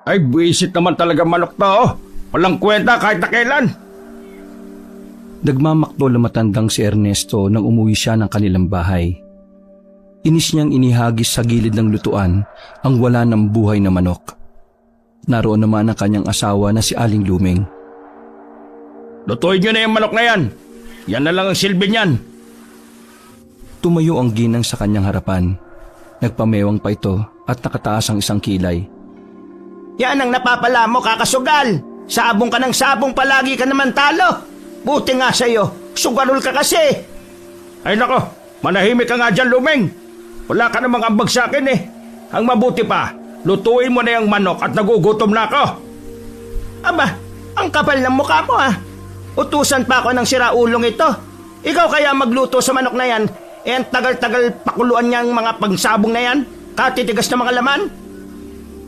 Ay, buwisit naman talaga manok to. Oh. Walang kwenta kahit na kailan. Nagmamakto ang matandang si Ernesto nang umuwi siya ng kanilang bahay. Inis niyang inihagis sa gilid ng lutuan ang wala ng buhay na manok. Naroon naman ang kanyang asawa na si Aling Luming. Lutuin nyo na yung manok na yan. Yan na lang ang silbi niyan. Tumayo ang ginang sa kanyang harapan. Nagpamewang pa ito at nakataas ang isang kilay. Yan ang napapala mo, kakasugal. Sabong ka ng sabong, palagi ka naman talo. Buti nga sa'yo, sugarol ka kasi. Ay nako, manahimik ka nga dyan, Luming. Wala ka namang ambag sa akin eh. Ang mabuti pa, lutuin mo na yung manok at nagugutom na ako. Aba, ang kapal ng mukha mo ah. Utusan pa ako ng siraulong ito. Ikaw kaya magluto sa manok na yan, eh ang tagal-tagal pakuluan niyang mga pangsabong na yan, katitigas na mga laman.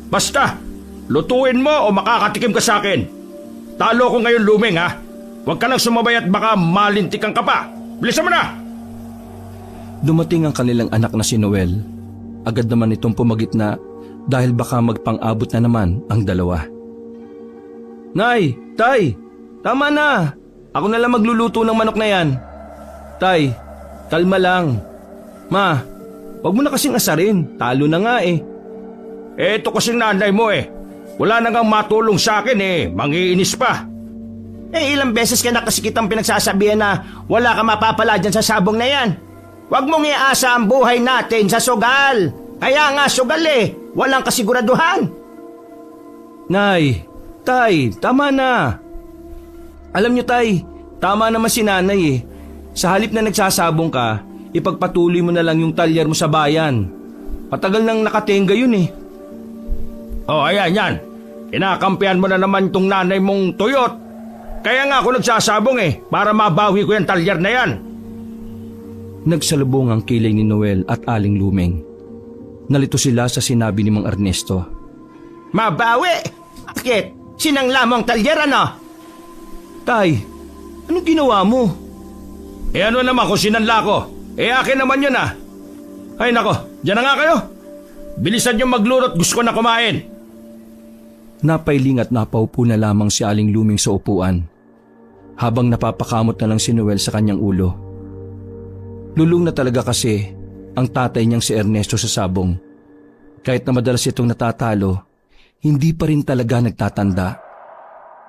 Basta, lutuin mo o makakatikim ka sa akin. Talo ko ngayon, Luming ha. Huwag ka lang sumabay at baka malintikan ka pa. Bilisan mo na! Dumating ang kanilang anak na si Noel. Agad naman itong pumagitna dahil baka magpang-abot na naman ang dalawa. Nay! Tay! Tama na! Ako na lang magluluto ng manok na yan. Tay, kalma lang. Ma, wag mo na kasing asarin. Talo na nga eh. Eto kasing nanay mo eh. Wala na ngang matulong sa akin eh. Mangiinis pa. Eh ilang beses ka na kasi kitang pinagsasabihan na wala ka mapapala dyan sa sabong na yan. Huwag mong iasa ang buhay natin sa sugal. Kaya nga sugal eh. Walang kasiguraduhan. Nay, tay, tama na. Alam niyo tay, tama naman si nanay eh. Sa halip na nagsasabong ka, ipagpatuloy mo na lang yung talyar mo sa bayan. Patagal nang nakatenga yun eh. Oh, ayan yan. Kinakampihan mo na naman tong nanay mong tuyot. Kaya nga ako nagsasabong eh, para mabawi ko yung talyar na yan. Nagsalubong ang kilay ni Noel at Aling Luming. Nalito sila sa sinabi ni Mang Ernesto. Mabawi? Bakit? Sinangla mo ang talyar ano? Tay, anong ginawa mo? Eh ano naman kung sinanla ko? Eh akin naman yun ah. Ay nako, dyan na nga kayo. Bilisan yung maglurot, gusto ko na kumain. Napailing at napaupo na lamang si Aling Luming sa upuan, habang napapakamot na lang si Noel sa kanyang ulo. Lulong na talaga kasi ang tatay niyang si Ernesto sa sabong. Kahit na madalas itong natatalo, hindi pa rin talaga nagtatanda.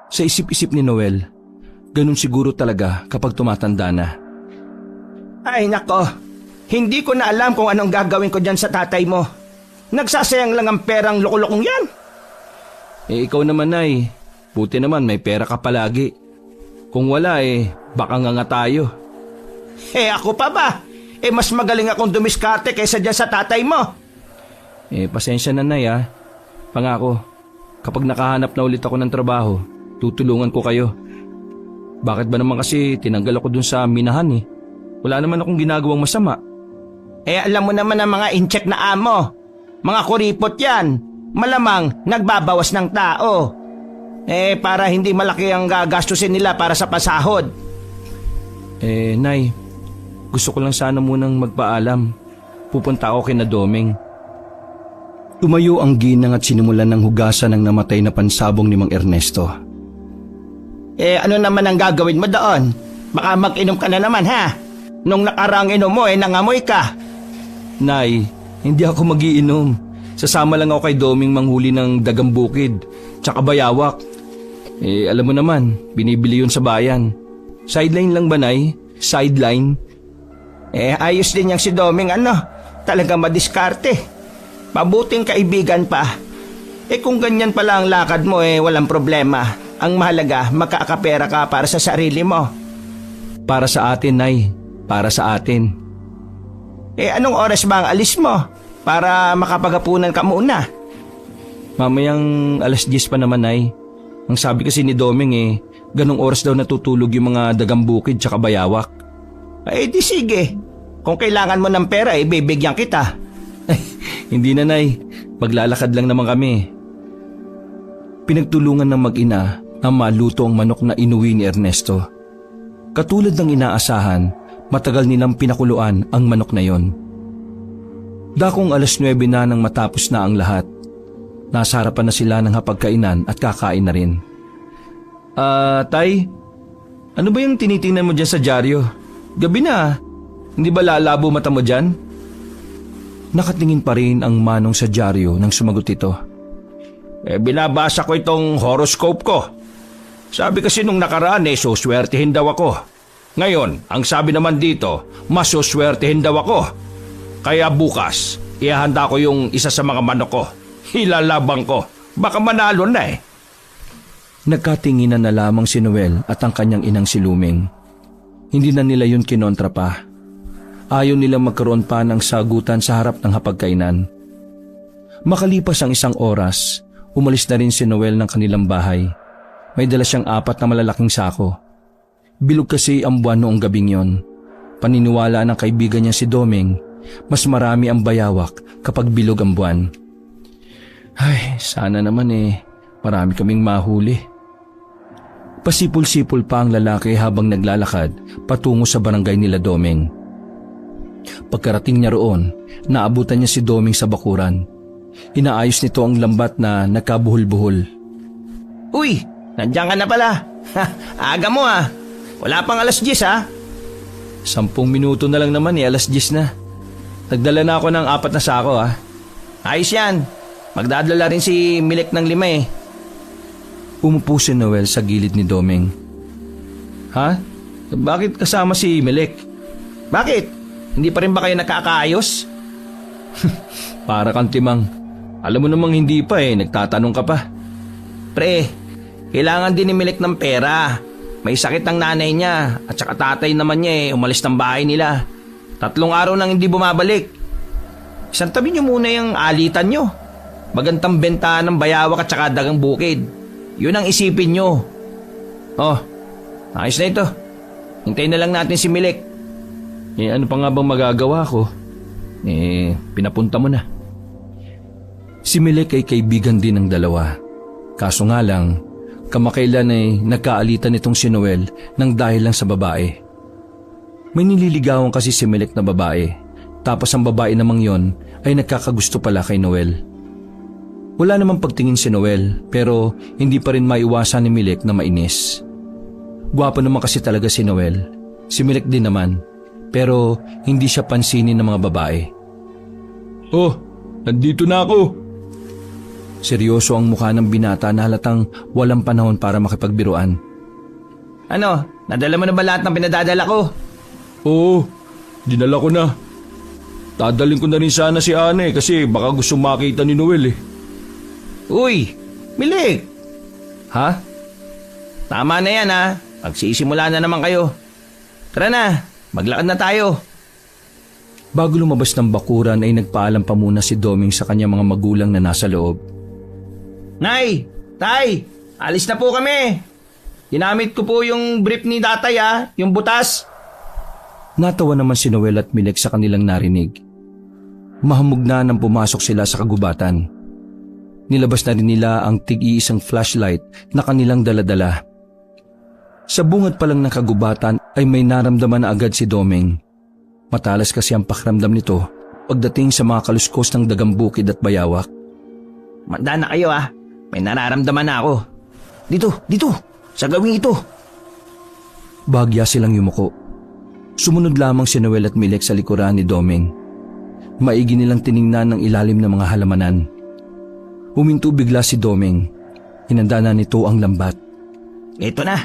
Sa isip-isip ni Noel, ganun siguro talaga kapag tumatanda na. Ay nako, hindi ko na alam kung anong gagawin ko dyan sa tatay mo. Nagsasayang lang ang perang loko-lokong yan. Eh ikaw naman ay, buti naman may pera ka palagi. Kung wala eh, baka nga tayo. Eh ako pa ba? Eh mas magaling akong dumiskarte kaysa dyan sa tatay mo. Eh pasensya na nay ah. Pangako, kapag nakahanap na ulit ako ng trabaho, tutulungan ko kayo. Bakit ba naman kasi tinanggal ako dun sa minahan eh? Wala naman akong ginagawang masama. Eh alam mo naman ang mga incheck na amo. Mga kuripot yan. Malamang nagbabawas ng tao. Eh para hindi malaki ang gagastusin nila para sa pasahod. Eh nay, gusto ko lang sana munang magpaalam. Pupunta ako kina Doming. Tumayo ang ginang at sinimulan ng hugasan ng namatay na pansabong ni Mang Ernesto. Eh ano naman ang gagawin mo doon? Baka mag-inom ka na naman ha? Nung nakarang inom mo nangamoy ka. Nay, hindi ako magiinom. Sasama lang ako kay Doming manghuli ng dagang bukid, tsaka bayawak. Eh alam mo naman, binibili yun sa bayan. Sideline lang ba nay? Sideline? Eh ayos din yang si Doming ano, talagang madiskarte. Mabuting kaibigan pa. Eh kung ganyan pala ang lakad mo walang problema. Ang mahalaga, makakapera ka para sa sarili mo. Para sa atin, nay. Para sa atin. Eh anong oras ba ang alis mo? Para makapagapunan ka muna. Mamayang 10:00 pa naman ay. Ang sabi kasi ni Doming ganong oras daw natutulog yung mga dagang bukid tsaka bayawak. Eh di sige. Kung kailangan mo ng pera bibigyan kita. Hindi na nay. Maglalakad lang naman kami. Pinagtulungan ng mag-ina ang maluto ang manok na inuwi ni Ernesto. Katulad ng inaasahan, matagal nilang pinakuluan ang manok na yon. Dakong 9:00 na nang matapos na ang lahat. Nasa harapan na sila ng hapagkainan at kakain na rin. Tay, ano ba yung tinitingnan mo dyan sa dyaryo? Gabi na, hindi ba lalabo mata mo dyan? Nakatingin pa rin ang manong sa dyaryo nang sumagot ito. Binabasa ko itong horoscope ko. Sabi kasi nung nakaraan suswertihin daw ako. Ngayon, ang sabi naman dito, masuswertihin daw ako. Kaya bukas, ihahanda ko yung isa sa mga manok ko. Ilalabang ko. Baka manalo na eh. Nagkatinginan na lamang si Noel at ang kanyang inang si Luming. Hindi na nila yun kinontra pa. Ayaw nilang magkaroon pa ng sagutan sa harap ng hapagkainan. Makalipas ang 1 oras, umalis na rin si Noel ng kanilang bahay. May dala siyang 4 na malalaking sako. Bilog kasi ang buwan noong gabing yon. Paniniwala ng kaibigan niya si Doming, mas marami ang bayawak kapag bilog ang buwan. Ay, sana naman marami kaming mahuli. Pasipul-sipul pa ang lalaki habang naglalakad patungo sa barangay nila Doming. Pagkarating niya roon, naabutan niya si Doming sa bakuran. Inaayos nito ang lambat na nagkabuhol-buhol. Uy, nandiyan ka na pala. Aga mo Wala pang 10:00 10 minuto na lang naman 10:00 na. Nagdala na ako ng 4 na sako Ayos yan. Magdadala rin si Milek ng 5 Umupo si Noel sa gilid ni Doming. Ha? Bakit kasama si Milek? Bakit? Hindi pa rin ba kayo nakakaayos? Para kang timang. Alam mo namang hindi pa nagtatanong ka pa. Pre, kailangan din ni Milek ng pera. May sakit ang nanay niya at saka tatay naman niya umalis ng bahay nila. 3 araw nang hindi bumabalik. Isang tabi niyo muna yung alitan niyo. Magandang bentahan ng bayawak at saka dagang bukid. Yun ang isipin niyo. Oh, ayos na ito. Hintayin na lang natin si Milek. Ano pa nga bang magagawa ko? Pinapunta mo na. Si Milek ay kaibigan din ng dalawa. Kaso nga lang, kamakailan nagkaalitan itong si Noel nang dahil lang sa babae. May nililigawan kasi si Milek na babae, tapos ang babae namang yon ay nagkakagusto pala kay Noel. Wala namang pagtingin si Noel, pero hindi pa rin maiwasan ni Milek na mainis. Gwapo naman kasi talaga si Noel. Si Milek din naman, pero hindi siya pansinin ng mga babae. Oh, nandito na ako. Seryoso ang mukha ng binata na halatang walang panahon para makipagbiruan. Ano, nadala mo na ba lahat ng pinadadala ko? Oo, dinala ko na. Dadalhin ko na rin sana si Ana kasi baka gusto makita ni Noel Uy, Milek! Ha? Tama na yan Magsisimula na naman kayo. Tara na, maglakad na tayo. Bago lumabas ng bakuran ay nagpaalam pa muna si Doming sa kanyang mga magulang na nasa loob. Nay! Tay! Alis na po kami! Ginamit ko po yung brief ni tatay yung butas. Natawa naman si Noel at Milek sa kanilang narinig. Mahamog na nang pumasok sila sa kagubatan. Nilabas na rin nila ang tig-iisang flashlight na kanilang daladala. Sa bungad pa lang ng kagubatan ay may naramdaman na agad si Doming. Matalas kasi ang pakiramdam nito pagdating sa mga kaluskos ng dagang bukid at bayawak. Manda na kayo May nararamdaman na ako. Dito, sa gawing ito. Bahagya silang yumuko. Sumunod lamang si Noel at Milek sa likuran ni Doming. Maigi nilang tiningnan ng ilalim ng mga halamanan. Huminto bigla si Doming. Hinanda na nito ang lambat. Ito na.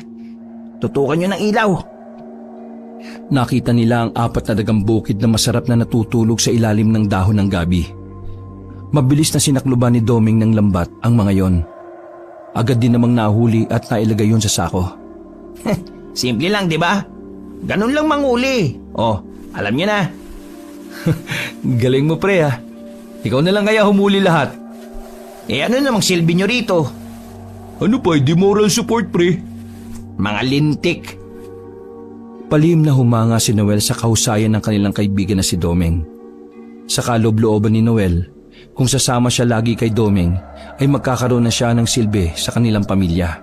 Tutukan nyo ng ilaw. Nakita nila ang 4 na dagang bukid na masarap na natutulog sa ilalim ng dahon ng gabi. Mabilis na sinakluban ni Doming ng lambat ang mga yon. Agad din namang nahuli at nailagay yon sa sako. Simple lang, di ba? Ganun lang manguli. Oh, alam nyo na. Galing mo pre Ikaw na lang kaya humuli lahat. Ano namang silbi nyo rito? Ano pa, di moral support pre? Mga lintik. Palihim na humanga si Noel sa kahusayan ng kanilang kaibigan na si Doming. Sa kaloob-looban ni Noel, kung sasama siya lagi kay Doming, ay magkakaroon na siya ng silbi sa kanilang pamilya.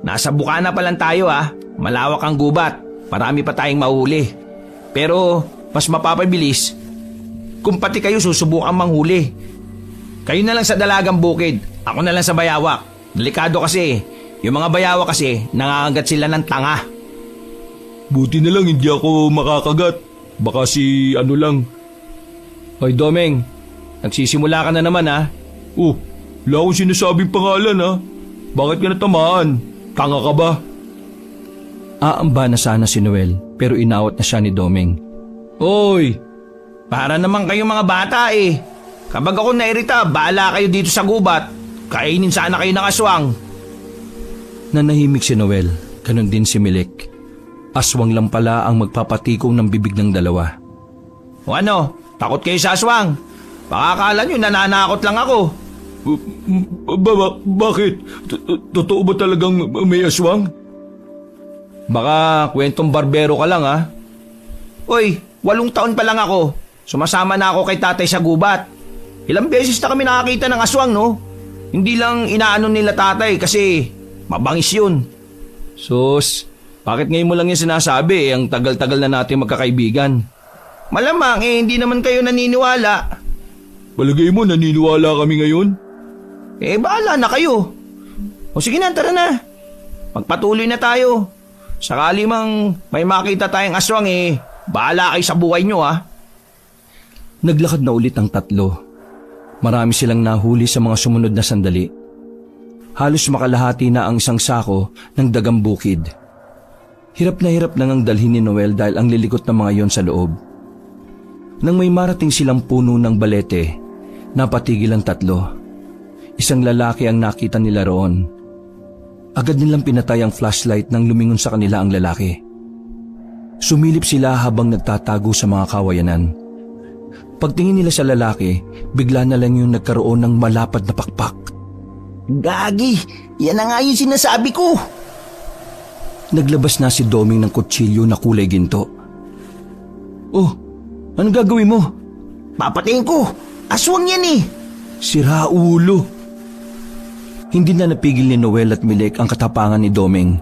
Nasa Bukana pa lang tayo Malawak ang gubat. Marami pa tayong mahuli. Pero mas mapapabilis kung pati kayo susubukan manghuli. Kayo na lang sa Dalagang Bukid. Ako na lang sa Bayawak. Delikado kasi. Yung mga Bayawak kasi, nangangagat sila ng tanga. Buti na lang hindi ako makakagat. Baka si ano lang. Hoy Domeng, nagsisimula ka na naman ha. Oh, wala akong sinasabing pangalan ha. Bakit ka natamaan? Tanga ka ba? Aamba na sana si Noel pero inawat na siya ni Domeng. Oy! Para naman kayong mga bata eh. Kapag ako nairita, bahala kayo dito sa gubat. Kainin sana kayo ng aswang. Nanahimik si Noel, ganun din si Milik. Aswang lang pala ang magpapatikong ng bibig ng dalawa. O ano, takot kayo sa aswang? Baka akala nyo nananakot lang ako. Bakit? Totoo ba talagang may aswang? Baka kwentong barbero ka lang ha? Uy, 8 taon pa lang ako. Sumasama na ako kay tatay sa gubat. Ilang beses na kami nakakita ng aswang, no? Hindi lang inaano nila tatay kasi mabangis yun. Sus, bakit ngayon mo lang yung sinasabi ang tagal-tagal na natin magkakaibigan? Malamang hindi naman kayo naniniwala. Palagay mo naniniwala kami ngayon? Bahala na kayo. O sige na, tara na. Magpatuloy na tayo. Sakali mang may makita tayong aswang bahala kayo sa buhay nyo ha. Naglakad na ulit ang tatlo. Marami silang nahuli sa mga sumunod na sandali. Halos makalahati na ang isang sako ng dagang bukid. Hirap na ngang dalhin ni Noel dahil ang lilikot ng mga yon sa loob. Nang may marating silang puno ng balete, napatigil ang tatlo. Isang lalaki ang nakita nila roon. Agad nilang pinatay ang flashlight nang lumingon sa kanila ang lalaki. Sumilip sila habang nagtatago sa mga kawayanan. Pagtingin nila sa lalaki, bigla na lang yung nagkaroon ng malapad na pakpak. Gagi, yan na nga yung sinasabi ko. Naglabas na si Doming ng kutsilyo na kulay ginto. Oh, anong gagawin mo? Papatayin ko, aswang yan Sira ulo. Hindi na napigil ni Noel at Milek ang katapangan ni Doming.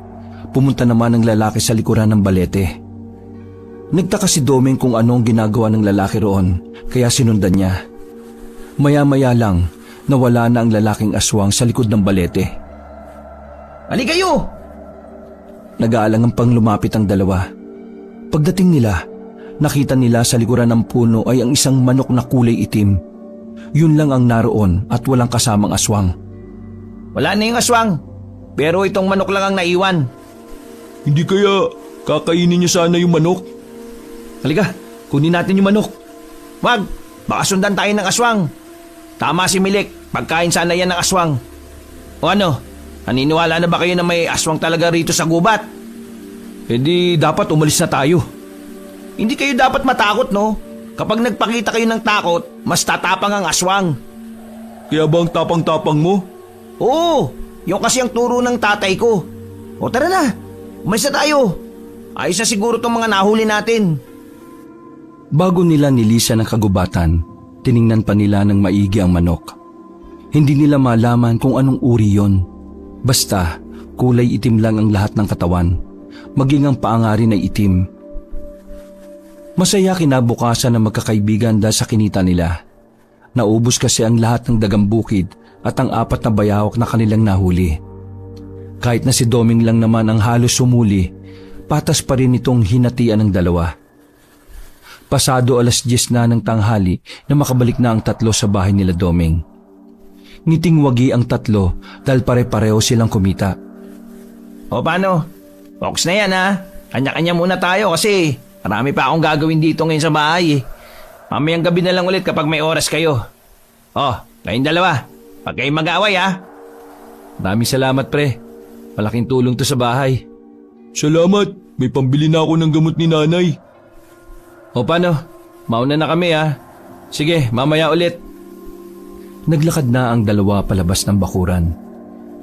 Pumunta naman ang lalaki sa likuran ng balete. Nagtaka si Doming kung anong ginagawa ng lalaki roon, kaya sinundan niya. Maya-maya lang, nawala na ang lalaking aswang sa likod ng balete. Ali kayo! Nag-aalangang pang lumapit ang dalawa. Pagdating nila, nakita nila sa likuran ng puno ay ang isang manok na kulay itim. Yun lang ang naroon at walang kasamang aswang. Wala na yung aswang, pero itong manok lang ang naiwan. Hindi kaya kakainin niyo sana yung manok? Halika, kunin natin yung manok. Wag, baka sundan tayo ng aswang. Tama si Milik, pagkain sana yan ng aswang. O ano, naniniwala na ba kayo na may aswang talaga rito sa gubat? Di dapat umalis na tayo. Hindi kayo dapat matakot, no? Kapag nagpakita kayo ng takot, mas tatapang ang aswang. Kaya ba ang tapang-tapang mo? Oo, yung kasi ang turo ng tatay ko. O tara na, umalis na tayo. Ayos na siguro tong mga nahuli natin. Bago nila nilisan ang kagubatan, tiningnan pa nila ng maigi ang manok. Hindi nila malaman kung anong uri yon. Basta, kulay itim lang ang lahat ng katawan, maging ang paangarin ay itim. Masaya kinabukasan ng magkakaibigan dahil sa kinita nila. Naubos kasi ang lahat ng dagang bukid at ang 4 na bayawak na kanilang nahuli. Kahit na si Doming lang naman ang halos sumuli, patas pa rin itong hinatian ng dalawa. Pasado 10:00 na ng tanghali na makabalik na ang tatlo sa bahay nila Doming. Ngiting wagi ang tatlo dahil pare-pareho silang kumita. O paano? Focus na yan ha. Kanya-kanya muna tayo kasi marami pa akong gagawin dito ngayon sa bahay Mamayang gabi na lang ulit kapag may oras kayo. Kayong dalawa. Pag kayo mag-away ha. Maraming salamat pre. Malaking tulong to sa bahay. Salamat. May pambili na ako ng gamot ni nanay. O paano? Mauna na kami ha. Sige, mamaya ulit. Naglakad na ang dalawa palabas ng bakuran.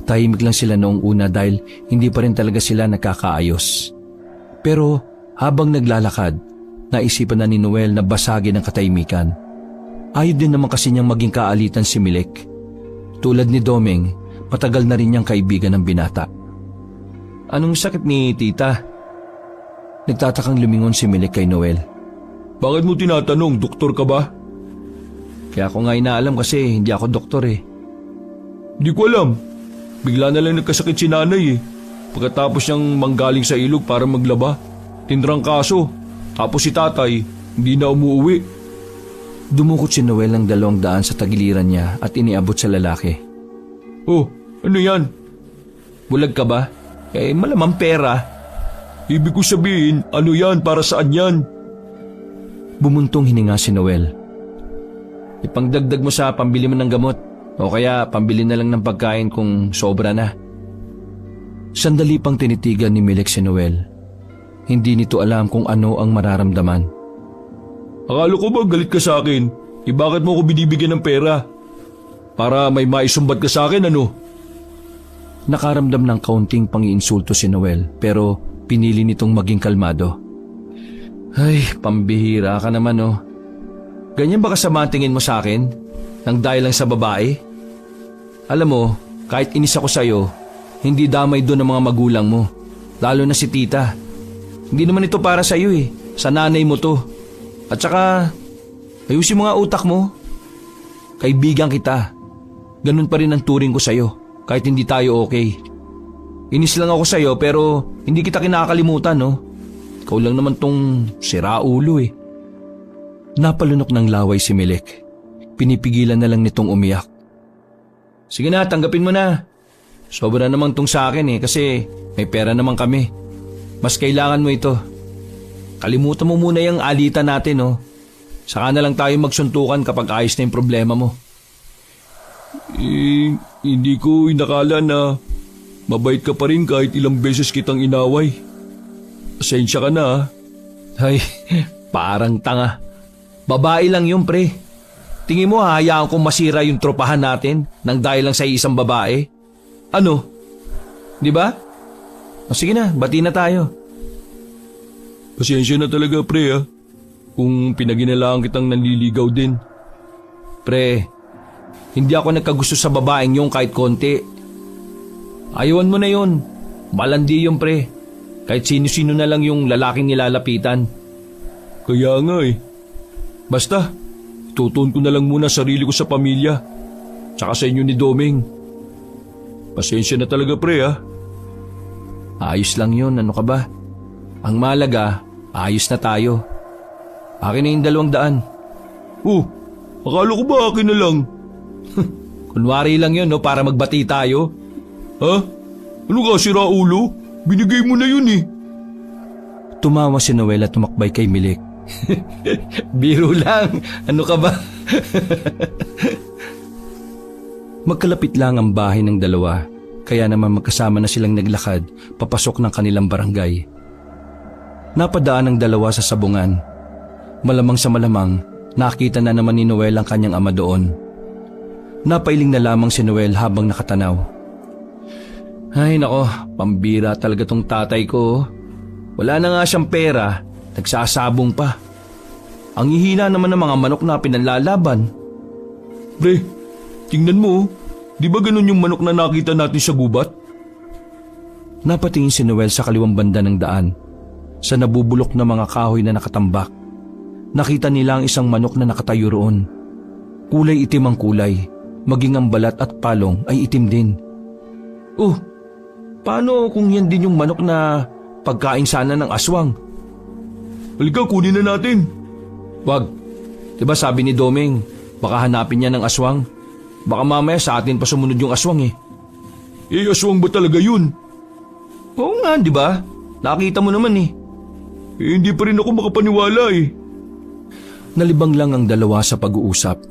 Tahimik lang sila noong una dahil hindi pa rin talaga sila nakakaayos. Pero habang naglalakad, naisipan na ni Noel na basagin ang katahimikan. Ayaw din naman kasi niyang maging kaalitan si Milek. Tulad ni Doming, matagal na rin niyang kaibigan ng binata. Anong sakit ni tita? Nagtatakang lumingon si Milek kay Noel. Bakit mo tinatanong, doktor ka ba? Kaya ako nga inaalam kasi hindi ako doktor eh. Di ko alam. Bigla na lang nagkasakit si nanay eh. Pagkatapos niyang manggaling sa ilog para maglaba, tinrang kaso. Tapos si tatay, hindi na umuwi. Dumukot si Noel ng 200 sa tagiliran niya at iniabot sa lalaki. Oh, ano yan? Bulag ka ba? Malamang pera. Ibig ko sabihin, ano yan? Para saan yan? Bumuntong hininga si Noel. Ipangdagdag mo sa pambili mo ng gamot o kaya pambili na lang ng pagkain kung sobra na. Sandali pang tinitigan ni Milek si Noel. Hindi nito alam kung ano ang mararamdaman. Akala ko ba galit ka sa akin? Bakit mo ako binibigyan ng pera? Para may maisumbat ka sa akin, ano? Nakaramdam ng kaunting pangiinsulto si Noel pero pinili nitong maging kalmado. Ay, pambihira ka naman oh. Ganyan ba kasama ang tingin mo sa akin? Nang dahil lang sa babae? Alam mo, kahit inis ako sa'yo, hindi damay doon ang mga magulang mo. Lalo na si tita. Hindi naman ito para sa'yo eh. Sa nanay mo to. At saka, ayusin mo nga utak mo. Kaibigan kita. Ganun pa rin ang turing ko sa'yo, kahit hindi tayo okay. Inis lang ako sa'yo pero hindi kita kinakalimutan, no? Ikaw lang naman tong siraulo eh. Napalunok ng laway si Milek. Pinipigilan na lang nitong umiyak. Sige na, tanggapin mo na. Sobra naman tong sa akin eh kasi may pera naman kami. Mas kailangan mo ito. Kalimutan mo muna yung alitan natin, no? Saka na lang tayo magsuntukan kapag ayos na yung problema mo. Hindi ko inakala na mabait ka pa rin kahit ilang beses kitang inaway. Pasensya ka na ah. Ay, parang tanga. Babae lang yun, pre. Tingin mo hahayaan kong masira yung tropahan natin nang dahil lang sa isang babae? Ano? Di ba? O sige na, bati na tayo. Pasensya na talaga pre ah. Kung pinaginalaan kitang nanliligaw din. Pre, hindi ako nagkagusto sa babaeng yung kahit konti. Ayawan mo na yun. Malandi yung pre. Kahit sino-sino na lang yung lalaking nilalapitan. Kaya nga eh. Basta, tutuon ko na lang muna sarili ko sa pamilya. Tsaka sa inyo ni Doming. Pasensya na talaga pre ah. Ayos lang yun, ano ka ba? Ang malaga, ayos na tayo. Akin na yung 200. Oh, akala ko ba akin na lang? Kunwari lang yun, no, para magbati tayo. Ha? Ano ka, siraulo? Binigay mo na yun eh. Tumawa si Noel at tumakbay kay Milek. Biro lang, ano ka ba? Magkalapit lang ang bahay ng dalawa, kaya naman magkasama na silang naglakad papasok ng kanilang barangay. Napadaan ang dalawa sa sabungan. Malamang sa malamang, nakita na naman ni Noel ang kanyang ama doon. Napailing na lamang si Noel habang nakatanaw. Ay nako, pambira talaga tong tatay ko. Wala na nga siyang pera, nagsasabong pa. Ang hihina naman ng mga manok na pinanlalaban. Pre, tingnan mo, di ba ganun yung manok na nakita natin sa gubat? Napatingin si Noel sa kaliwang banda ng daan. Sa nabubulok na mga kahoy na nakatambak, nakita nila ang isang manok na nakatayo roon. Kulay itim ang kulay, maging ang balat at palong ay itim din. Oh, paano kung yan din yung manok na pagkain sana ng aswang? Halika, kunin na natin. Wag, diba sabi ni Doming, baka hanapin niya ng aswang. Baka mamaya sa atin pa sumunod yung aswang eh. Eh, aswang ba talaga yun? Oo nga, diba? Nakita mo naman eh. Eh, hindi pa rin ako makapaniwala eh. Nalibang lang ang dalawa sa pag-uusap.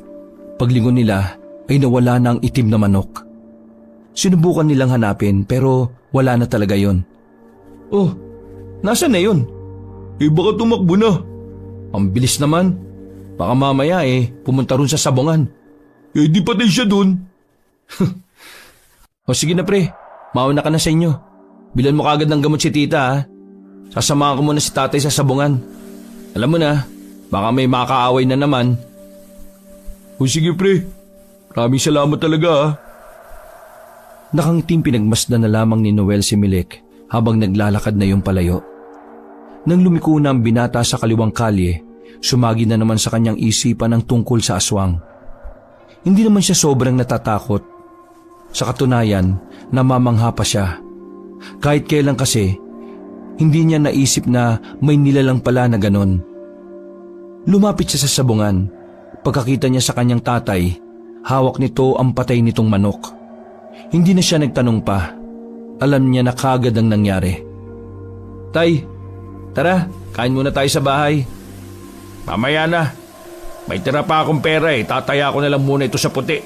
Paglingon nila ay nawala na ang itim na manok. Sinubukan nilang hanapin pero wala na talaga yon. Oh, nasaan na yun? Eh baka tumakbo na. Ang bilis naman. Baka mamaya pumunta ron sa sabungan. Eh di patay siya dun. O sige na pre, mauna ka na sa inyo. Bilan mo kagad ng gamot si tita ha. Sasamahan ko muna si tatay sa sabungan. Alam mo na, baka may makaaway na naman. O sige pre, maraming salamat talaga ha. Nakangiting pinagmasdan na lamang ni Noel si Milek habang naglalakad na yung palayo. Nang lumiko na ang binata sa kaliwang kalye, sumagi na naman sa kanyang isipan ang tungkol sa aswang. Hindi naman siya sobrang natatakot. Sa katunayan, namamangha pa siya. Kahit kailan kasi, hindi niya naisip na may nilalang pala na ganon. Lumapit siya sa sabungan. Pagkakita niya sa kanyang tatay, hawak nito ang patay nitong manok. Hindi na siya nagtanong pa. Alam niya na kagad ang nangyari. Tay, tara, kain muna tayo sa bahay. Mamaya na. May tira pa akong pera tataya ko na lang muna ito sa puti.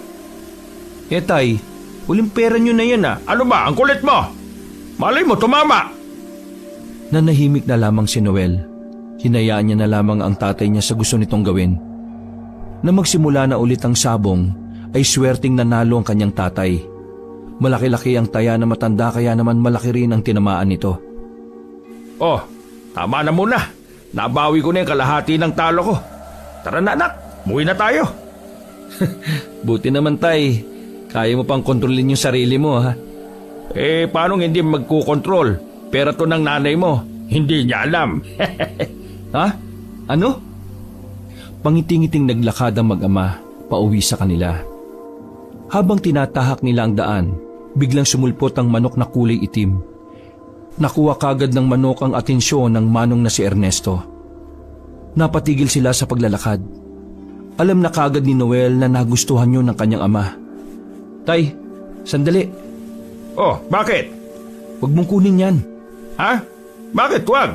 Tay, huling pera niyo na yan ah. Ano ba, ang kulit mo? Malay mo, tumama. Nanahimik na lamang si Noel. Hinayaan niya na lamang ang tatay niya sa gusto nitong gawin. Na magsimula na ulit ang sabong, ay swerteng nanalo ang kanyang tatay. Malaki-laki ang taya na matanda kaya naman malaki rin ang tinamaan nito. Oh, tama na muna. Nabawi ko na yung kalahati ng talo ko. Tara na anak, umuwi na tayo. Buti naman tay, kaya mo pang kontrolin yung sarili mo ha. Paano hindi magkukontrol? Pera to ng nanay mo, hindi niya alam. Ha? Ano? Pangiting-iting naglakad ang mag-ama pauwi sa kanila. Habang tinatahak nila ang daan, biglang sumulpot ang manok na kulay itim. Nakuha kagad ng manok ang atensyon ng manong na si Ernesto. Napatigil sila sa paglalakad. Alam na kagad ni Noel na nagustuhan yun ng kanyang ama. Tay, sandali. Oh, bakit? Huwag mong kunin yan. Ha? Bakit wag?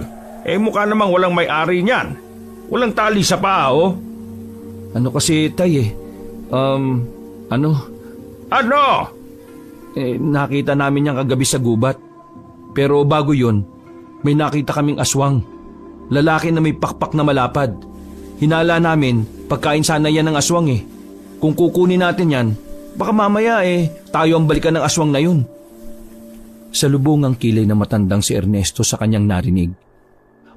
Mukha namang walang may-ari niyan. Walang tali sa paa, oh. Ano kasi tay ano? Ano? Nakita namin yan kagabi sa gubat. Pero bago yun, may nakita kaming aswang. Lalaki na may pakpak na malapad. Hinala namin, pagkain sana yan ng aswang eh. Kung kukunin natin yan, baka mamaya tayo ang balikan ng aswang na yun. Salubong ang kilay na matandang si Ernesto sa kanyang narinig.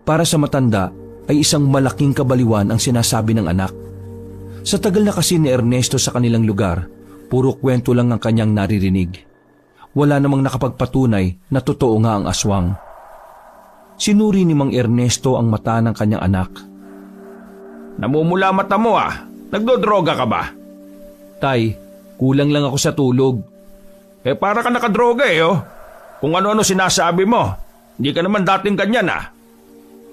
Para sa matanda ay isang malaking kabaliwan ang sinasabi ng anak. Sa tagal na kasi ni Ernesto sa kanilang lugar, puro kwento lang ang kanyang naririnig. Wala namang nakapagpatunay na totoo nga ang aswang. Sinuri ni Mang Ernesto ang mata ng kanyang anak. Namumula mata mo ah. Nagdodroga ka ba? Tay, kulang lang ako sa tulog. Para ka nakadroga oh. Kung ano-ano sinasabi mo. Hindi ka naman dating ganyan ah.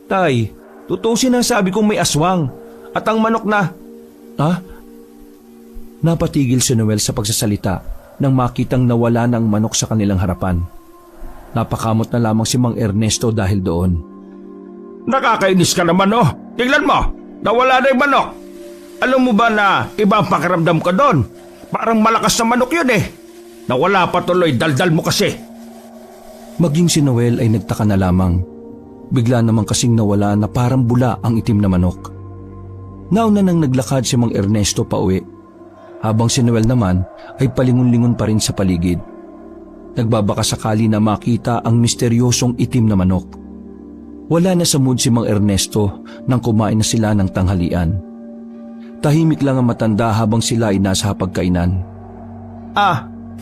Tay, totoo sinasabi kong may aswang. At ang manok na... Ha? Napatigil si Noel sa pagsasalita nang makitang nawala ng manok sa kanilang harapan. Napakamot na lamang si Mang Ernesto dahil doon. Nakakainis ka naman oh. Tingnan mo, nawala na yung manok. Alam mo ba na iba ang pakiramdam ko doon? Parang malakas na manok yun eh. Nawala pa tuloy, daldal mo kasi. Maging si Noel ay nagtaka na lamang. Bigla naman kasing nawala na parang bula ang itim na manok. Nauna nang naglakad si Mang Ernesto pauwi. Habang si Noel naman ay palingon-lingon pa rin sa paligid. Nagbabaka sakali na makita ang misteryosong itim na manok. Wala na sa mood si Mang Ernesto nang kumain na sila ng tanghalian. Tahimik lang ang matanda habang sila ay nasa hapagkainan.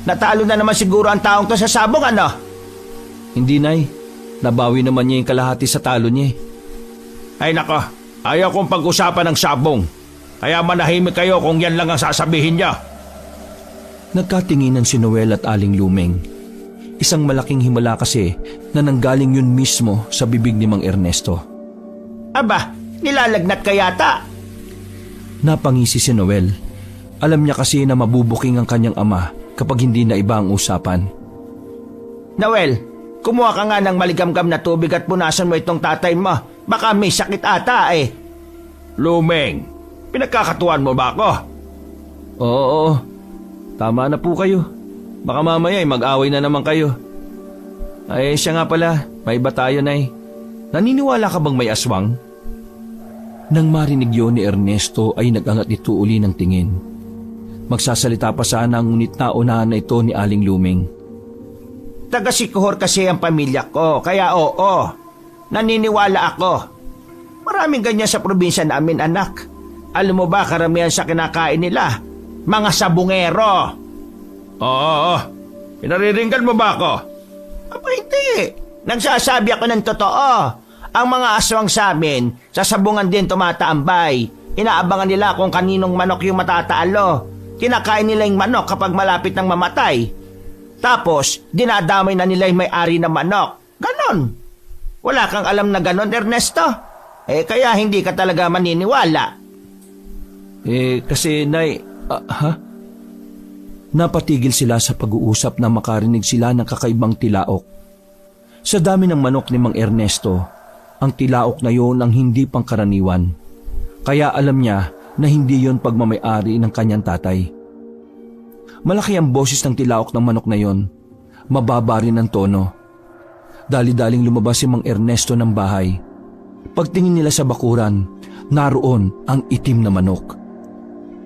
Natalo na naman siguro ang taong to sa sabong ano? Hindi nay, nabawi naman niya yung kalahati sa talo niya. Ay nako, ayaw kong pag-usapan ng sabong. Kaya manahimik kayo kung yan lang ang sasabihin niya. Nagkatinginan si Noel at Aling Lumeng. Isang malaking himala kasi na nanggaling yun mismo sa bibig ni Mang Ernesto. Aba, nilalagnat ka yata. Napangisi si Noel. Alam niya kasi na mabubuking ang kanyang ama kapag hindi na iba ang usapan. Noel, kumuha ka nga ng maligamgam na tubig at punasan mo itong tatay mo. Baka may sakit ata eh. Lumeng, pinagkakatuan mo ba ako? Oo, tama na po kayo. Baka mamaya ay mag-away na naman kayo. Ay siya nga pala, may iba tayo nay. Naniniwala ka bang may aswang? Nang marinig yun ni Ernesto ay nag-angat ito uli ng tingin. Magsasalita pa sana ngunit naunahan na ito ni Aling Lumeng. Taga-Sikohor kasi ang pamilya ko, kaya oo, naniniwala ako. Maraming ganyan sa probinsya namin anak. Alam mo ba karamihan sa kinakain nila? Mga sabungero. Oo. Pinariringgan mo ba ako? Aba hindi. Nagsasabi ako ng totoo. Ang mga aswang sa amin, sa sabungan din tumataambay. Inaabangan nila kung kaninong manok yung matatalo. kinakain nila yung manok kapag malapit ng mamatay. Tapos, dinadamay na nila yung may-ari ng manok. Ganon. Wala kang alam na ganon, Ernesto? Kaya hindi ka talaga maniniwala. Kasi Nay, Napatigil sila sa pag-uusap na makarinig sila ng kakaibang tilaok. Sa dami ng manok ni Mang Ernesto, ang tilaok na yon ang hindi pangkaraniwan. Kaya alam niya na hindi yon pagmamay-ari ng kanyang tatay. Malaki ang boses ng tilaok ng manok na yon. Mababa rin ang tono. Dali-daling lumabas si Mang Ernesto ng bahay. Pagtingin nila sa bakuran, naroon ang itim na manok.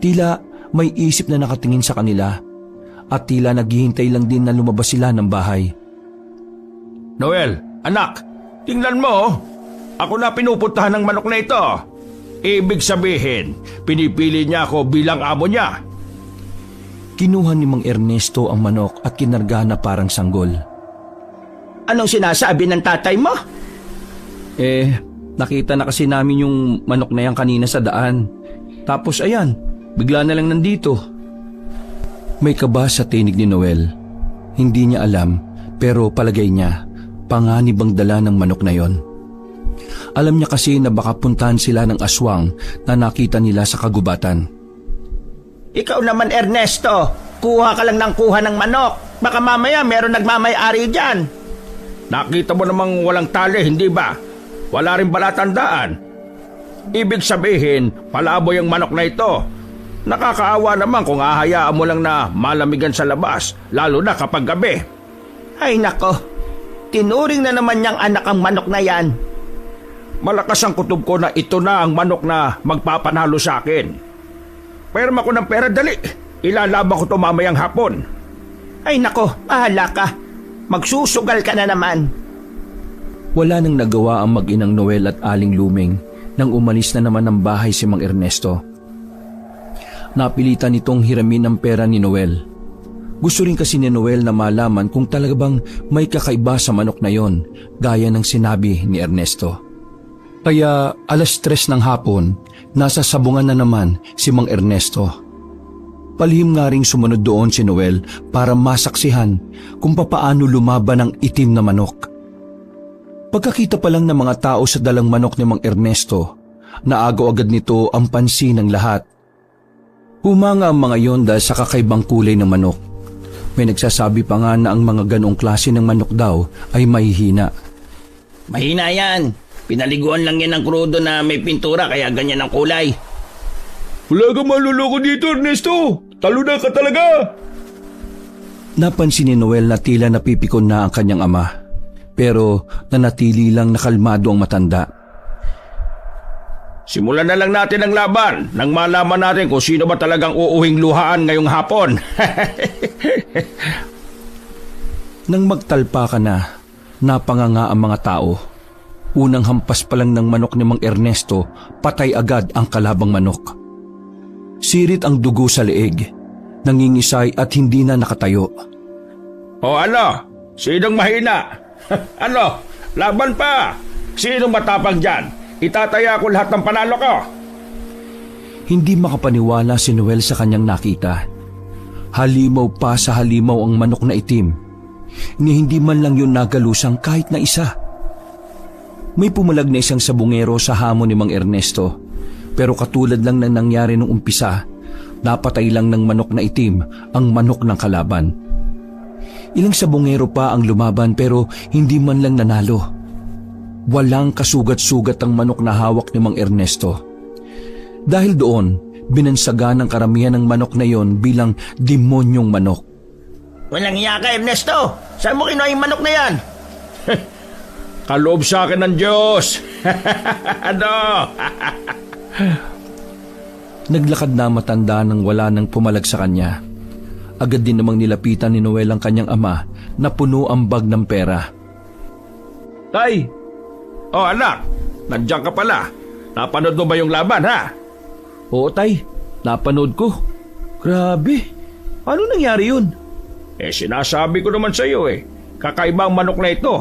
Tila may isip na nakatingin sa kanila at tila naghihintay lang din na lumabas sila ng bahay. Noel, anak, tingnan mo. Ako na pinupuntahan ng manok na ito. Ibig sabihin, pinipili niya ako bilang amo niya. Kinuha ni Mang Ernesto ang manok at kinarga na parang sanggol. Anong sinasabi ng tatay mo? Nakita na kasi namin yung manok na yan kanina sa daan. Tapos ayan, bigla na lang nandito. May kaba sa tinig ni Noel. Hindi niya alam, pero palagay niya, panganib ang dala ng manok na yon. Alam niya kasi na baka puntahan sila ng aswang na nakita nila sa kagubatan. Ikaw naman, Ernesto, kuha ka lang ng kuha ng manok. Baka mamaya meron nagmamay-ari dyan. Nakita mo namang walang tali, hindi ba? Wala rin balatandaan. Ibig sabihin, palaboy ang manok na ito. Nakakaawa naman kung hahayaan mo lang na malamigan sa labas, lalo na kapag gabi. Ay nako, tinuring na naman niyang anak ang manok na yan. Malakas ang kutob ko na ito na ang manok na magpapanalo sa akin. Perma ko ng pera, dali. Ilalaban ko ito mamayang hapon. Ay nako, bahala ka. Magsusugal ka na naman. Wala nang nagawa ang mag-inang Noel at Aling Luming nang umalis na naman ng bahay si Mang Ernesto. Napilitan nitong hiramin ang pera ni Noel. Gusto rin kasi ni Noel na malaman kung talaga bang may kakaiba sa manok na yon, gaya ng sinabi ni Ernesto. Kaya 3:00 ng hapon, nasa sabungan na naman si Mang Ernesto. Palihim nga ring sumunod doon si Noel para masaksihan kung papaano lumaban ang itim na manok. Pagkakita pa lang ng mga tao sa dalang manok ni Mang Ernesto, naagaw agad nito ang pansin ng lahat. Humanga ang mga yon dahil sa kakaibang kulay ng manok. May nagsasabi pa nga na ang mga ganong klase ng manok daw ay mahihina. Mahina yan. Pinaliguan lang yan ng krudo na may pintura kaya ganyan ang kulay. Wala kang maluloko dito, Ernesto. Talunan ka talaga. Napansin ni Noel na tila napipikon na ang kanyang ama. Pero nanatili lang nakalmado ang matanda. Simulan na lang natin ang laban nang malaman natin kung sino ba talagang uuhing luhaan ngayong hapon. Nang magtalpa ka na, napanganga ang mga tao. Unang hampas pa lang ng manok ni Mang Ernesto, patay agad ang kalabang manok. Sirit ang dugo sa leeg, nangingisay at hindi na nakatayo. O ano? Sinong mahina? Ano? Laban pa! Sinong matapang dyan? Itataya ko lahat ng panalo ko. Hindi makapaniwala si Noel sa kanyang nakita. Halimaw pa sa halimaw ang manok na itim, ni hindi man lang yun nagalusang kahit na isa. May pumalag na isang sabungero sa hamon ni Mang Ernesto, pero katulad lang ng nangyari nung umpisa, napatay lang ng manok na itim ang manok ng kalaban. Ilang sabungero pa ang lumaban pero hindi man lang nanalo. Walang kasugat-sugat ang manok na hawak ni Mang Ernesto. Dahil doon, binansaga ng karamihan ng manok na yon bilang demonyong manok. Walang iya ka, Ernesto. Saan mo kinuha yung manok na yan? Kaloob sa akin ng Diyos. Ano? Naglakad na matanda nang wala nang pumalag sa kanya. Agad din namang nilapitan ni Noel ang kanyang ama na puno ang bag ng pera. Tay! Oh anak, nandiyan ka pala. Napanood mo ba yung laban, ha? Oo tay, napanood ko. Grabe, ano nangyari yun? Sinasabi ko naman sa iyo kakaibang manok na ito.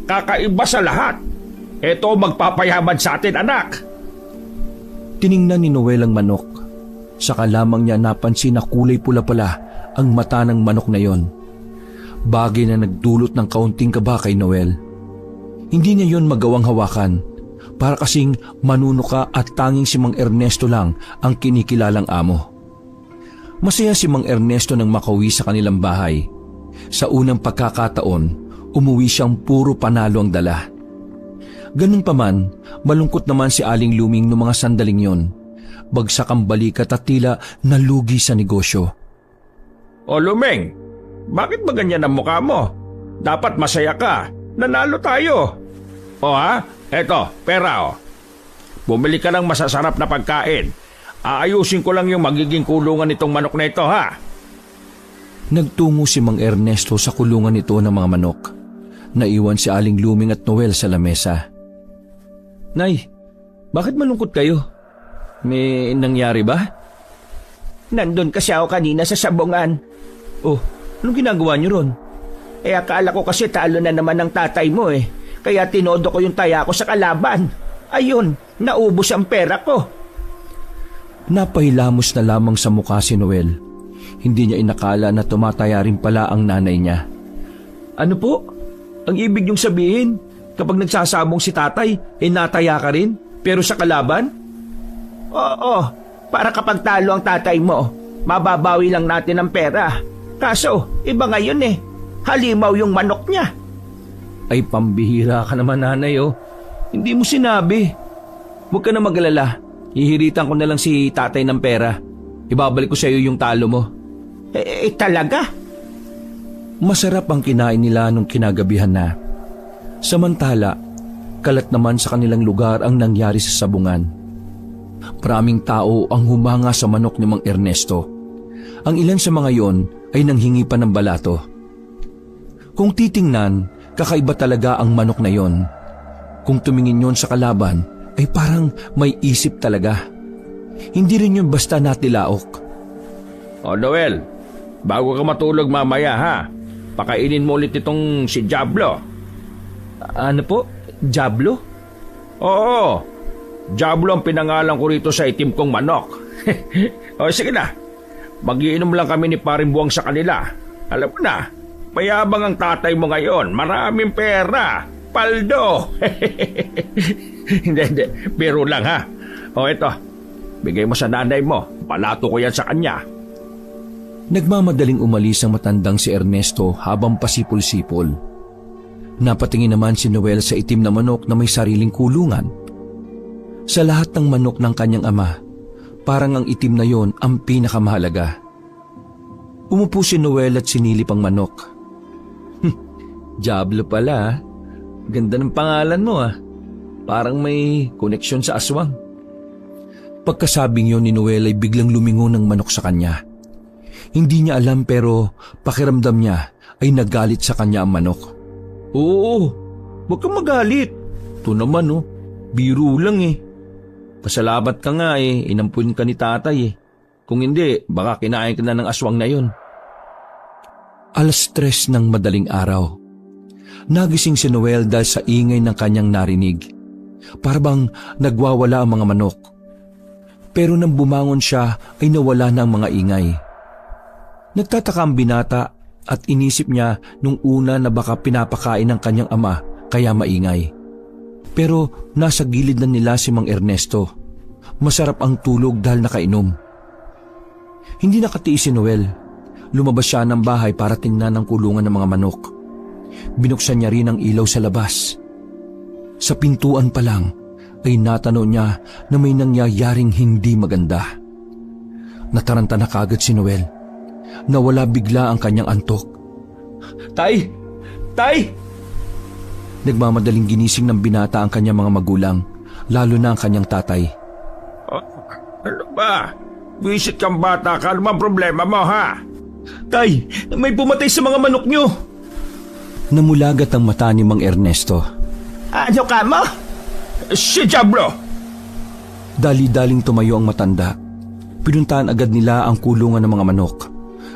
Kakaiba sa lahat. Ito magpapayaman sa atin, anak. Tiningnan ni Noel ang manok. Saka lamang niya napansin na kulay pula pala ang mata ng manok na yon. Bagay na nagdulot ng kaunting kaba kay Noel. Hindi niya yon magawang hawakan para kasing manunuka at tanging si Mang Ernesto lang ang kinikilalang amo. Masaya si Mang Ernesto nang makauwi sa kanilang bahay. Sa unang pagkakataon, umuwi siyang puro panalo ang dala. Ganun pa man, malungkot naman si Aling Luming noong mga sandaling yon. Bagsak ang balikat at tila nalugi sa negosyo. O Luming, bakit ba ganyan ang mukha mo? Dapat masaya ka. Nanalo tayo. O ha? Eto, pera o. Bumili ka ng masasarap na pagkain. Aayusin ko lang yung magiging kulungan nitong manok na ito ha. Nagtungo si Mang Ernesto sa kulungan nito ng mga manok. Naiwan si Aling Luming at Noel sa lamesa. Nay, bakit malungkot kayo? May nangyari ba? Nandun kasi ako kanina sa sabungan. Oh, anong ginagawa niyo ron? Akala ko kasi talo na naman ng tatay mo eh. Kaya tinodo ko yung taya ko sa kalaban. Ayun, naubos ang pera ko. Napahilamos na lamang sa mukha si Noel. Hindi niya inakala na tumataya rin pala ang nanay niya. Ano po? Ang ibig niyong sabihin, kapag nagsasabong si tatay, nataya ka rin? Pero sa kalaban? Oo, para kapag talo ang tatay mo, mababawi lang natin ang pera. Kaso, iba ngayon eh. Halimaw yung manok niya. Ay pambihira ka naman nanay oh. Hindi mo sinabi. Huwag ka na mag-alala. Hihiritan ko na lang si tatay ng pera. Ibabalik ko sa iyo yung talo mo. Talaga? Masarap ang kinain nila nung kinagabihan na. Samantala, kalat naman sa kanilang lugar ang nangyari sa sabungan. Maraming tao ang humanga sa manok ni Mang Ernesto. Ang ilan sa mga yon ay nanghingi pa ng balato. Kung titingnan, kakaiba talaga ang manok na yon. Kung tumingin yon sa kalaban, ay parang may isip talaga. Hindi rin yun basta natilaok. O Noel, bago ka matulog mamaya ha, pakainin mo ulit itong si Diablo. Ano po? Diablo? Oo, Diablo ang pinangalan ko rito sa itim kong manok. O sige na, magiinom lang kami ni Paring Buwang sa kanila. Alam mo na, mayabang ang tatay mo ngayon, maraming pera, paldo. Hindi, biro lang ha. O ito, bigay mo sa nanay mo, palato ko yan sa kanya. Nagmamadaling umalis ang matandang si Ernesto habang pasipol-sipol. Napatingin naman si Noel sa itim na manok na may sariling kulungan. Sa lahat ng manok ng kanyang ama, parang ang itim na yon ang pinakamahalaga. Umupo si Noel at sinilip ang manok. Diablo pala. Ganda ng pangalan mo ah. Parang may koneksyon sa aswang. Pagkasabing yon ni Noel ay biglang lumingon ng manok sa kanya. Hindi niya alam pero pakiramdam niya ay nagalit sa kanya ang manok. Oo, huwag kang magalit. Ito naman oh, biro lang eh. Pasalamat ka nga eh, inampun ka ni tatay eh. Kung hindi, baka kinain ka na ng aswang na yon. 3:00 ng madaling araw. Nagising si Noel dahil sa ingay ng kanyang narinig. Para bang nagwawala ang mga manok. Pero nang bumangon siya ay nawala na ang mga ingay. Nagtataka ang binata at inisip niya nung una na baka pinapakain ng kanyang ama kaya maingay. Pero nasa gilid na nila si Mang Ernesto. Masarap ang tulog dahil nakainom. Hindi nakatiis si Noel. Lumabas siya ng bahay para tingnan ang kulungan ng mga manok. Binuksan niya rin ang ilaw sa labas. Sa pintuan pa lang ay natanaw niya na may nangyayaring hindi maganda. Nataranta na kagad si Noel. Nawala bigla ang kanyang antok. Tay! Tay! Nagmamadaling ginising ng binata ang kanyang mga magulang, lalo na ang kanyang tatay. Ano ba? Wisit kang bata ka, ano bang problema mo ha? Tay! May pumatay sa mga manok niyo! Namulagat ang mata ni Mang Ernesto. Ano ka mo? Si Diablo! Dali-daling tumayo ang matanda. Pinuntahan agad nila ang kulungan ng mga manok.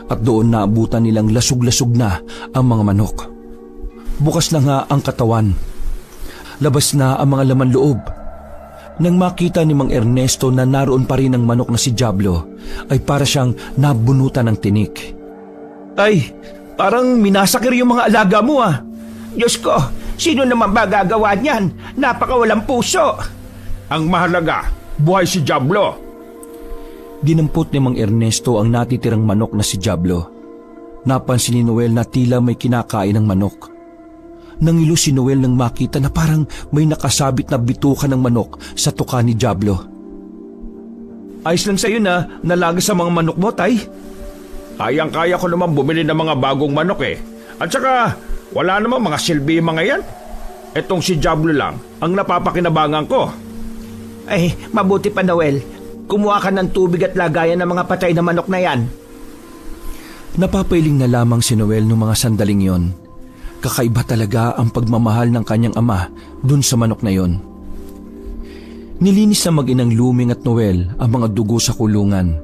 At doon naabutan nilang lasug-lasug na ang mga manok. Bukas na nga ang katawan. Labas na ang mga laman loob. Nang makita ni Mang Ernesto na naroon pa rin ang manok na si Diablo, ay para siyang nabunutan ng tinik. Ay, parang minasakir yung mga alaga mo ah. Diyos ko, sino naman ba gagawa niyan? Napakawalang puso. Ang mahalaga, buhay si Diablo. Dinampot ni Mang Ernesto ang natitirang manok na si Diablo. Napansin ni Noel na tila may kinakain ng manok. Nangilo si Noel nang makita na parang may nakasabit na bituka ng manok sa tuka ni Diablo. Ayos lang sa'yo na nalagi sa mga manok mo, Tay. Kayang-kaya ko naman bumili ng mga bagong manok eh. At saka, wala namang mga silbi mga yan. Etong si Diablo lang ang napapakinabangan ko. Ay, mabuti pa Noel. Kumuha ka ng tubig at lagayan ng mga patay na manok na yan. Napapailing na lamang si Noel noong mga sandaling yon. Kakaiba talaga ang pagmamahal ng kanyang ama dun sa manok na yon. Nilinis na mag-inang Luming at Noel ang mga dugo sa kulungan.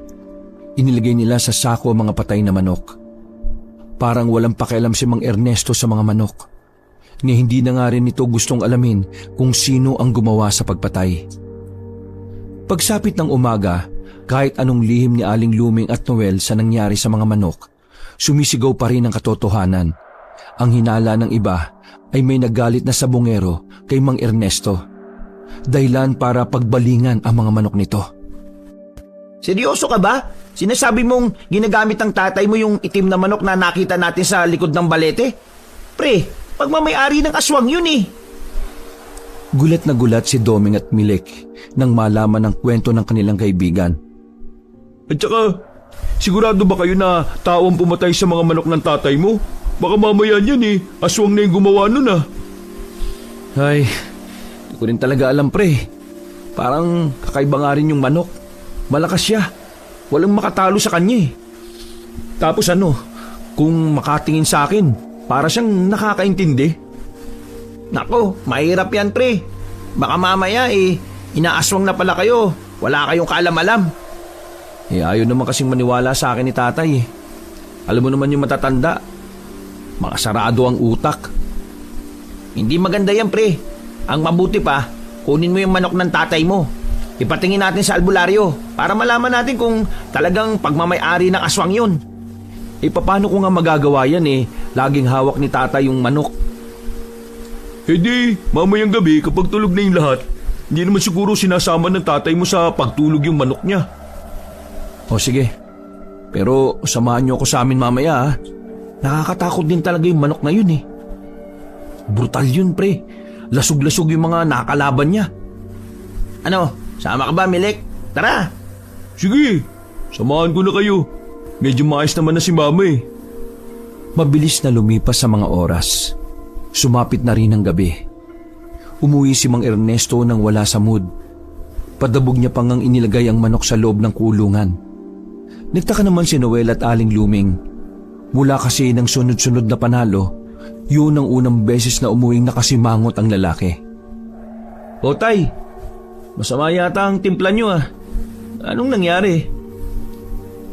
Inilagay nila sa sako ang mga patay na manok. Parang walang pakialam si Mang Ernesto sa mga manok. Ni hindi na nga rin nito gustong alamin kung sino ang gumawa sa pagpatay. Pagsapit ng umaga, kahit anong lihim ni Aling Luming at Noel sa nangyari sa mga manok, sumisigaw pa rin ang katotohanan. Ang hinala ng iba ay may nagalit na sabongero kay Mang Ernesto. Dahilan para pagbalingan ang mga manok nito. Seryoso ka ba? Sinasabi mong ginagamit ng tatay mo yung itim na manok na nakita natin sa likod ng balete? Pre, pagmamayari ng aswang yun eh. Gulat na gulat si Doming at Milek nang malaman ang kwento ng kanilang kaibigan. At saka, sigurado ba kayo na tao ang pumatay sa mga manok ng tatay mo? Baka mamaya yan eh, aswang na yung gumawa nun ah. Ay, hindi ko rin talaga alam pre. Parang kakaiba nga rin yung manok. Malakas siya. Walang makatalo sa kanya eh. Tapos kung makatingin sa akin, para siyang nakakaintindi. Nako, mahirap yan pre. Baka mamaya inaaswang na pala kayo. Wala kayong kaalam-alam. Ayaw naman kasing maniwala sa akin ni tatay eh. Alam mo naman yung matatanda. Mga sarado ang utak. Hindi maganda yan pre. Ang mabuti pa, kunin mo yung manok ng tatay mo. Ipatingin natin sa albularyo para malaman natin kung talagang pagmamayari ng aswang yun. Paano ko nga magagawa yan eh? Laging hawak ni tatay yung manok. Di, mamayang gabi kapag tulog na yung lahat, hindi naman siguro sinasama ng tatay mo sa pagtulog yung manok niya. O sige, pero samahan niyo ako sa amin mamaya ha. Nakakatakot din talaga yung manok na yun eh. Brutal yun pre. Lasog-lasog yung mga nakalaban niya. Ano, sama ka ba Milek? Tara! Sige, samahan ko na kayo. Medyo maayos naman na si mama eh. Mabilis na lumipas sa mga oras. Sumapit na rin ang gabi. Umuwi si Mang Ernesto nang wala sa mood. Padabog niya pang ang inilagay ang manok sa loob ng kulungan. Nagtaka naman si Noel at Aling Luming. Mula kasi ng sunod-sunod na panalo, yun ang unang beses na umuwing nakasimangot ang lalaki. O tay, masama yata ang timpla nyo ah. Anong nangyari?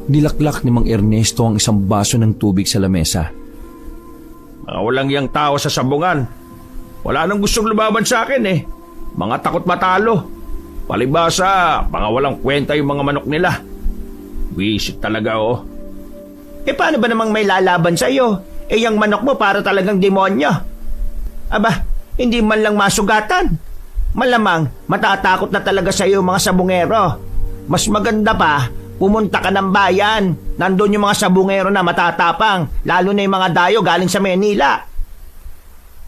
Nilaklak ni Mang Ernesto ang isang baso ng tubig sa lamesa. Mga walang yang tao sa sabungan. Wala nang gustong lumaban sa akin eh. Mga takot matalo. Palibasa, mga walang kwenta yung mga manok nila. Wisit talaga oh. Paano ba namang may lalaban sa iyo? Yung manok mo para talagang demonyo. Aba, hindi man lang masugatan. Malamang matatakot na talaga sa iyo mga sabungero. Mas maganda pa, pumunta ka ng bayan. Nandun yung mga sabungero na matatapang, lalo na yung mga dayo galing sa Manila.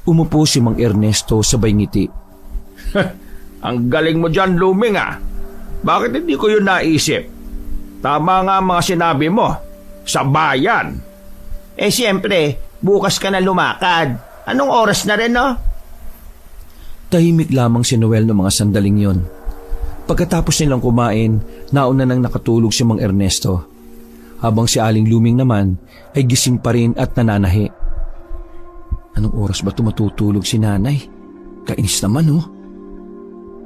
Umupo si Mang Ernesto sabay ngiti. Ang galing mo dyan, Luming ah. Bakit hindi ko yun naisip? Tama nga mga sinabi mo. Sa bayan. Siyempre, bukas ka na lumakad. Anong oras na rin, no? Tahimik lamang si Noel ng mga sandaling yon. Pagkatapos nilang kumain, nauna nang nakatulog si Mang Ernesto. Habang si Aling Luming naman ay gising pa rin at nananahi. Anong oras ba tumatutulog si nanay? Kainis naman oh.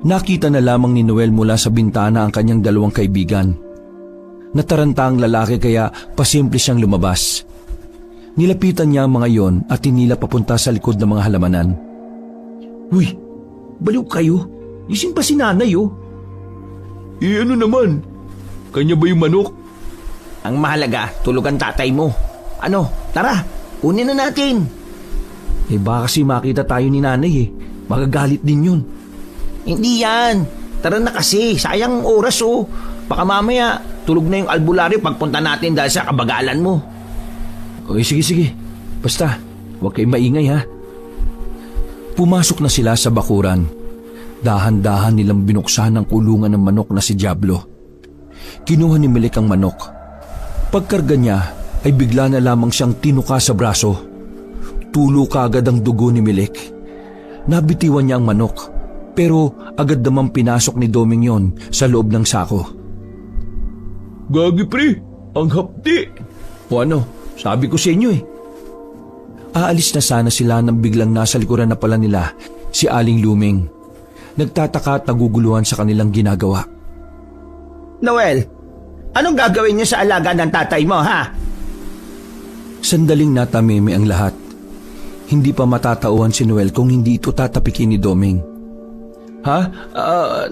Nakita na lamang ni Noel mula sa bintana ang kanyang dalawang kaibigan. Nataranta ang lalaki kaya pasimple siyang lumabas. Nilapitan niya ang mga yon at tinila papunta sa likod ng mga halamanan. Uy, baliw kayo. gising pa si nanay oh. Ano naman? Kanya ba yung manok? Ang mahalaga, tulog ang tatay mo. Ano, tara, kunin na natin. Baka kasi makita tayo ni nanay Magagalit din yun. Hindi yan. Tara na kasi, sayang ang oras oh. Baka mamaya, tulog na yung albularyo pagpunta natin dahil sa kabagalan mo. Sige. Basta, huwag kayong maingay ha. Pumasok na sila sa bakuran. Dahan-dahan nilang binuksan ang kulungan ng manok na si Diablo. Kinuha ni Milik ang manok. Pagkarga niya ay bigla na lamang siyang tinuka sa braso. Tulo kaagad ang dugo ni Milik. Nabitiwan niya ang manok, pero agad namang pinasok ni Doming yon sa loob ng sako. Gagi pre, ang hapdi. O ano, sabi ko sa inyo Aalis na sana sila nang biglang nasa likuran na pala nila si Aling Luming. Nagtataka at naguguluhan sa kanilang ginagawa. Noel, anong gagawin niyo sa alaga ng tatay mo, ha? Sandaling natamimi ang lahat. Hindi pa matatauhan si Noel kung hindi ito tatapikin ni Doming.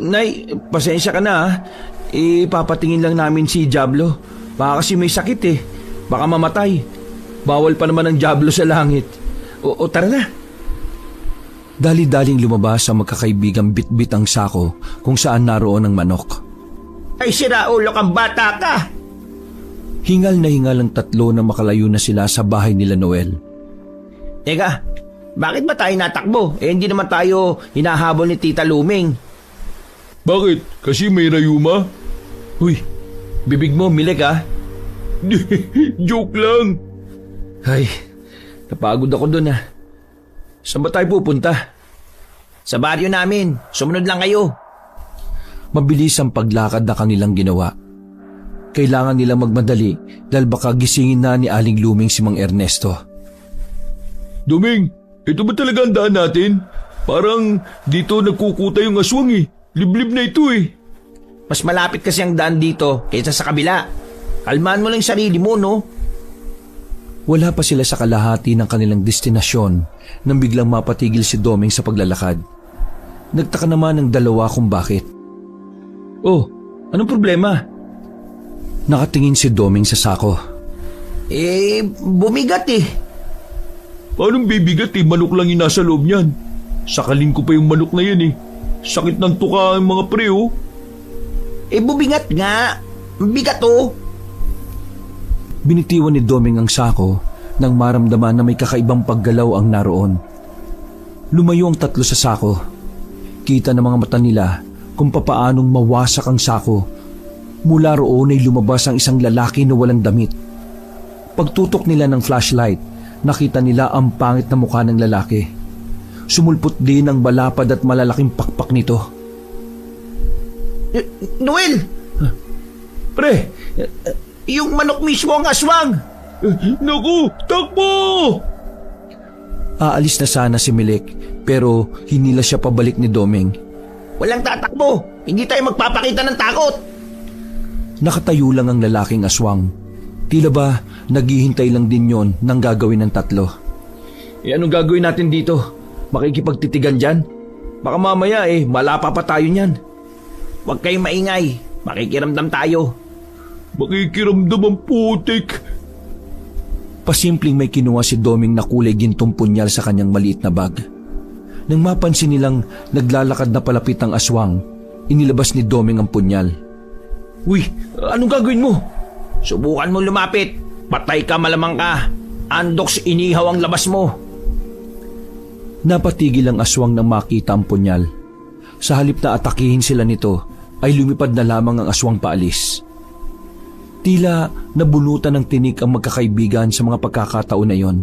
Nay, pasensya ka na Ipapatingin lang namin si Diablo. Baka kasi may sakit Baka mamatay. Bawal pa naman ang Diablo sa langit. O tara na. Dali-daling lumabas ang magkakaibigang bitbit ang sako kung saan naroon ang manok. Ay sira ulo kang bata ka. Hingal na hingal ang tatlo na makalayo na sila sa bahay nila Noel. Teka, bakit ba tayo natakbo? Hindi naman tayo hinahabol ni Tita Luming. Bakit? Kasi may rayuma? Uy, bibig mo Milik Joke lang. Ay, napagod ako dun Saan ba tayo pupunta? Sa baryo namin, sumunod lang kayo. Mabilis ang paglakad na kanilang ginawa. Kailangan nilang magmadali dahil baka gisingin na ni Aling Luming si Mang Ernesto. Doming, ito ba talaga ang daan natin? Parang dito nagkukuta yung aswang Liblib na ito Mas malapit kasi ang daan dito kaysa sa kabila. Kalmaan mo lang yung sarili mo, no? Wala pa sila sa kalahati ng kanilang destinasyon nang biglang mapatigil si Doming sa paglalakad. Nagtaka naman ang dalawa kung bakit. Oh, anong problema? Nakatingin si Doming sa sako. Bumigat Paano bibigat Manok lang yung nasa loob niyan. Sakaling ko pa yung manok na yan Sakit ng tuka ang mga pre Bumigat nga. Bigat Binitiwan ni Doming ang sako nang maramdaman na may kakaibang paggalaw ang naroon. Lumayo ang tatlo sa sako. Kita ng mga mata nila kung papaanong mawasak ang sako. Mula roon ay lumabas ang isang lalaki na walang damit. Pagtutok nila ng flashlight, nakita nila ang pangit na mukha ng lalaki. Sumulpot din ang balapad at malalaking pakpak nito. Noel! Pre! Yung manok mismo ang aswang! Naku, takbo! Aalis na sana si Milik pero hinila siya pabalik ni Doming. Walang tatakbo! Hindi tayo magpapakita ng takot! Nakatayo lang ang lalaking aswang. Tila ba naghihintay lang din yon ng gagawin ng tatlo. Anong gagawin natin dito? Makikipagtitigan dyan? Baka mamaya malapa pa tayo niyan. Huwag kayong maingay. Makikiramdam tayo. Makikiramdam ang putik. Pasimpleng may kinuha si Doming na kulay gintong punyal sa kanyang maliit na bag. Nang mapansin nilang naglalakad na palapit ang aswang, inilabas ni Doming ang punyal. Uy, anong gagawin mo? Subukan mo lumapit. Patay ka, malamang ka. Andoks, inihaw ang labas mo. Napatigil ang aswang nang makita ang punyal. Sa halip na atakihin sila nito, ay lumipad na lamang ang aswang paalis. Tila nabunutan ng tinik ang magkakaibigan sa mga pagkakataon na yon.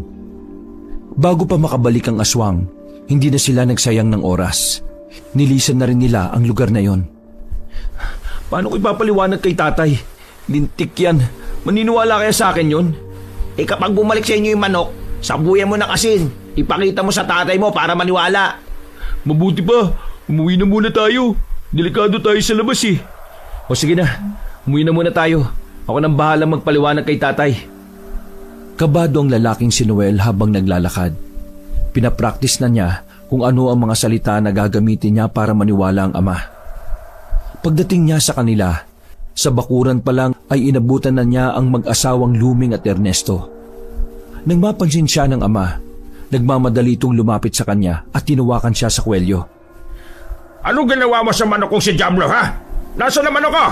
Bago pa makabalik ang aswang, hindi na sila nagsayang ng oras. Nilisan na rin nila ang lugar na yon. Paano ko ipapaliwanag kay tatay? Lintik yan. Maniniwala kaya sa akin yun? Kapag bumalik sa inyo yung manok, sabuyan mo ng asin. Ipakita mo sa tatay mo para maniwala. Mabuti pa, umuwi na muna tayo. Delikado tayo sa labas O sige na, umuwi na muna tayo. Ako nang bahalang magpaliwanag kay tatay. Kabado ang lalaking si Noel habang naglalakad. Pinapraktis na niya kung ano ang mga salita na gagamitin niya para maniwala ang ama. Pagdating niya sa kanila, sa bakuran pa lang ay inabutan na niya ang mag-asawang Luming at Ernesto. Nang mapansin siya ng ama, nagmamadali itong lumapit sa kanya at tinawakan siya sa kwelyo. Ano ginawa mo sa manok kong si Diablo, ha? Nasaan ang manok ko?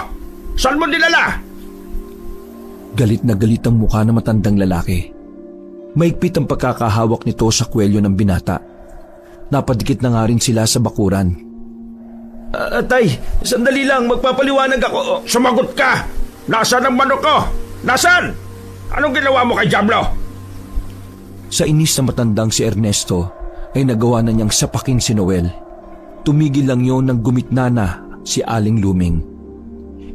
Saan mo dinala? Galit na galit ang mukha ng matandang lalaki. Maigpit ang pagkakahawak nito sa kwelyo ng binata. Napadikit na nga rin sila sa bakuran. Tay, sandali lang, magpapaliwanag ako. Sumagot ka! Nasaan ang manok ko? Nasaan? Anong ginawa mo kay Diablo? Sa inis na matandang si Ernesto ay nagawa na niyang sapakin si Noel. Tumigil lang yon nang gumitna na si Aling Luming.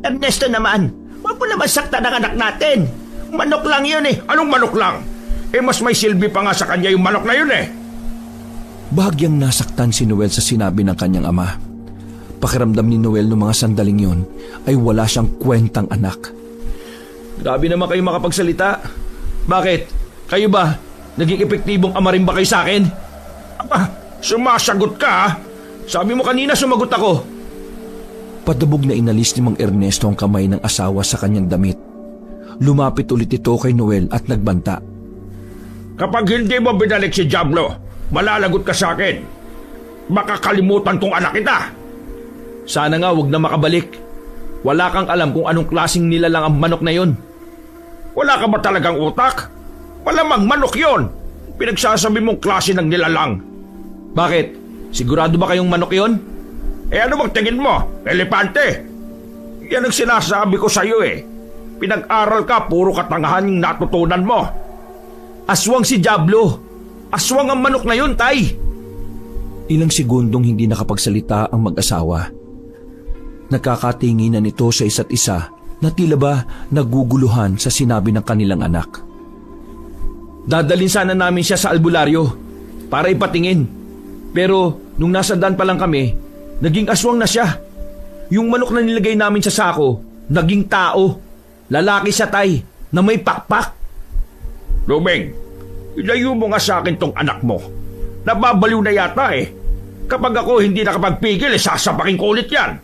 Ernesto naman, huwag mo naman saktan ang anak natin. Manok lang yun eh. Anong manok lang? Mas may silbi pa nga sa kanya yung manok na yun eh. Bahagyang nasaktan si Noel sa sinabi ng kanyang ama. Pakiramdam ni Noel noong mga sandaling yon ay wala siyang kwentang anak. Grabe naman kayo makapagsalita. Bakit? Kayo ba? Naging epektibong ama rin ba kayo sa akin? Aba, sumasagot ka ha? Sabi mo kanina sumagot ako. Padabog na inalis ni Mang Ernesto ang kamay ng asawa sa kanyang damit. Lumapit ulit ito kay Noel at nagbanta. Kapag hindi mo binalik si Diablo, malalagot ka sa akin. Baka kalimutan kong anak kita. Sana nga wag na makabalik. Wala kang alam kung anong klaseng nilalang ang manok na yon. Wala ka ba talagang utak? Malamang manok yon. Pinagsasabi mong klase ng nilalang. Bakit? Sigurado ba kayong manok yon? Ano bang tingin mo? Elepante? Yan ang sinasabi ko sa iyo eh. Pinag-aral ka, puro katangahan yung natutunan mo. Aswang si Diablo. Aswang ang manok na yun, Tay. Ilang segundong hindi nakapagsalita ang mag-asawa. Nagkakatinginan ito sa isa't isa na tila ba naguguluhan sa sinabi ng kanilang anak. Dadalhin sana namin siya sa albularyo para ipatingin. Pero nung nasa daan pa lang kami, naging aswang na siya. Yung manok na nilagay namin sa sako, naging tao. Lalaki siya, Tay, na may pakpak. Luming, ilayo mo nga sa akin tong anak mo. Nababaliw na yata eh. Kapag ako hindi nakapagpigil, sasapakin ko ulit yan.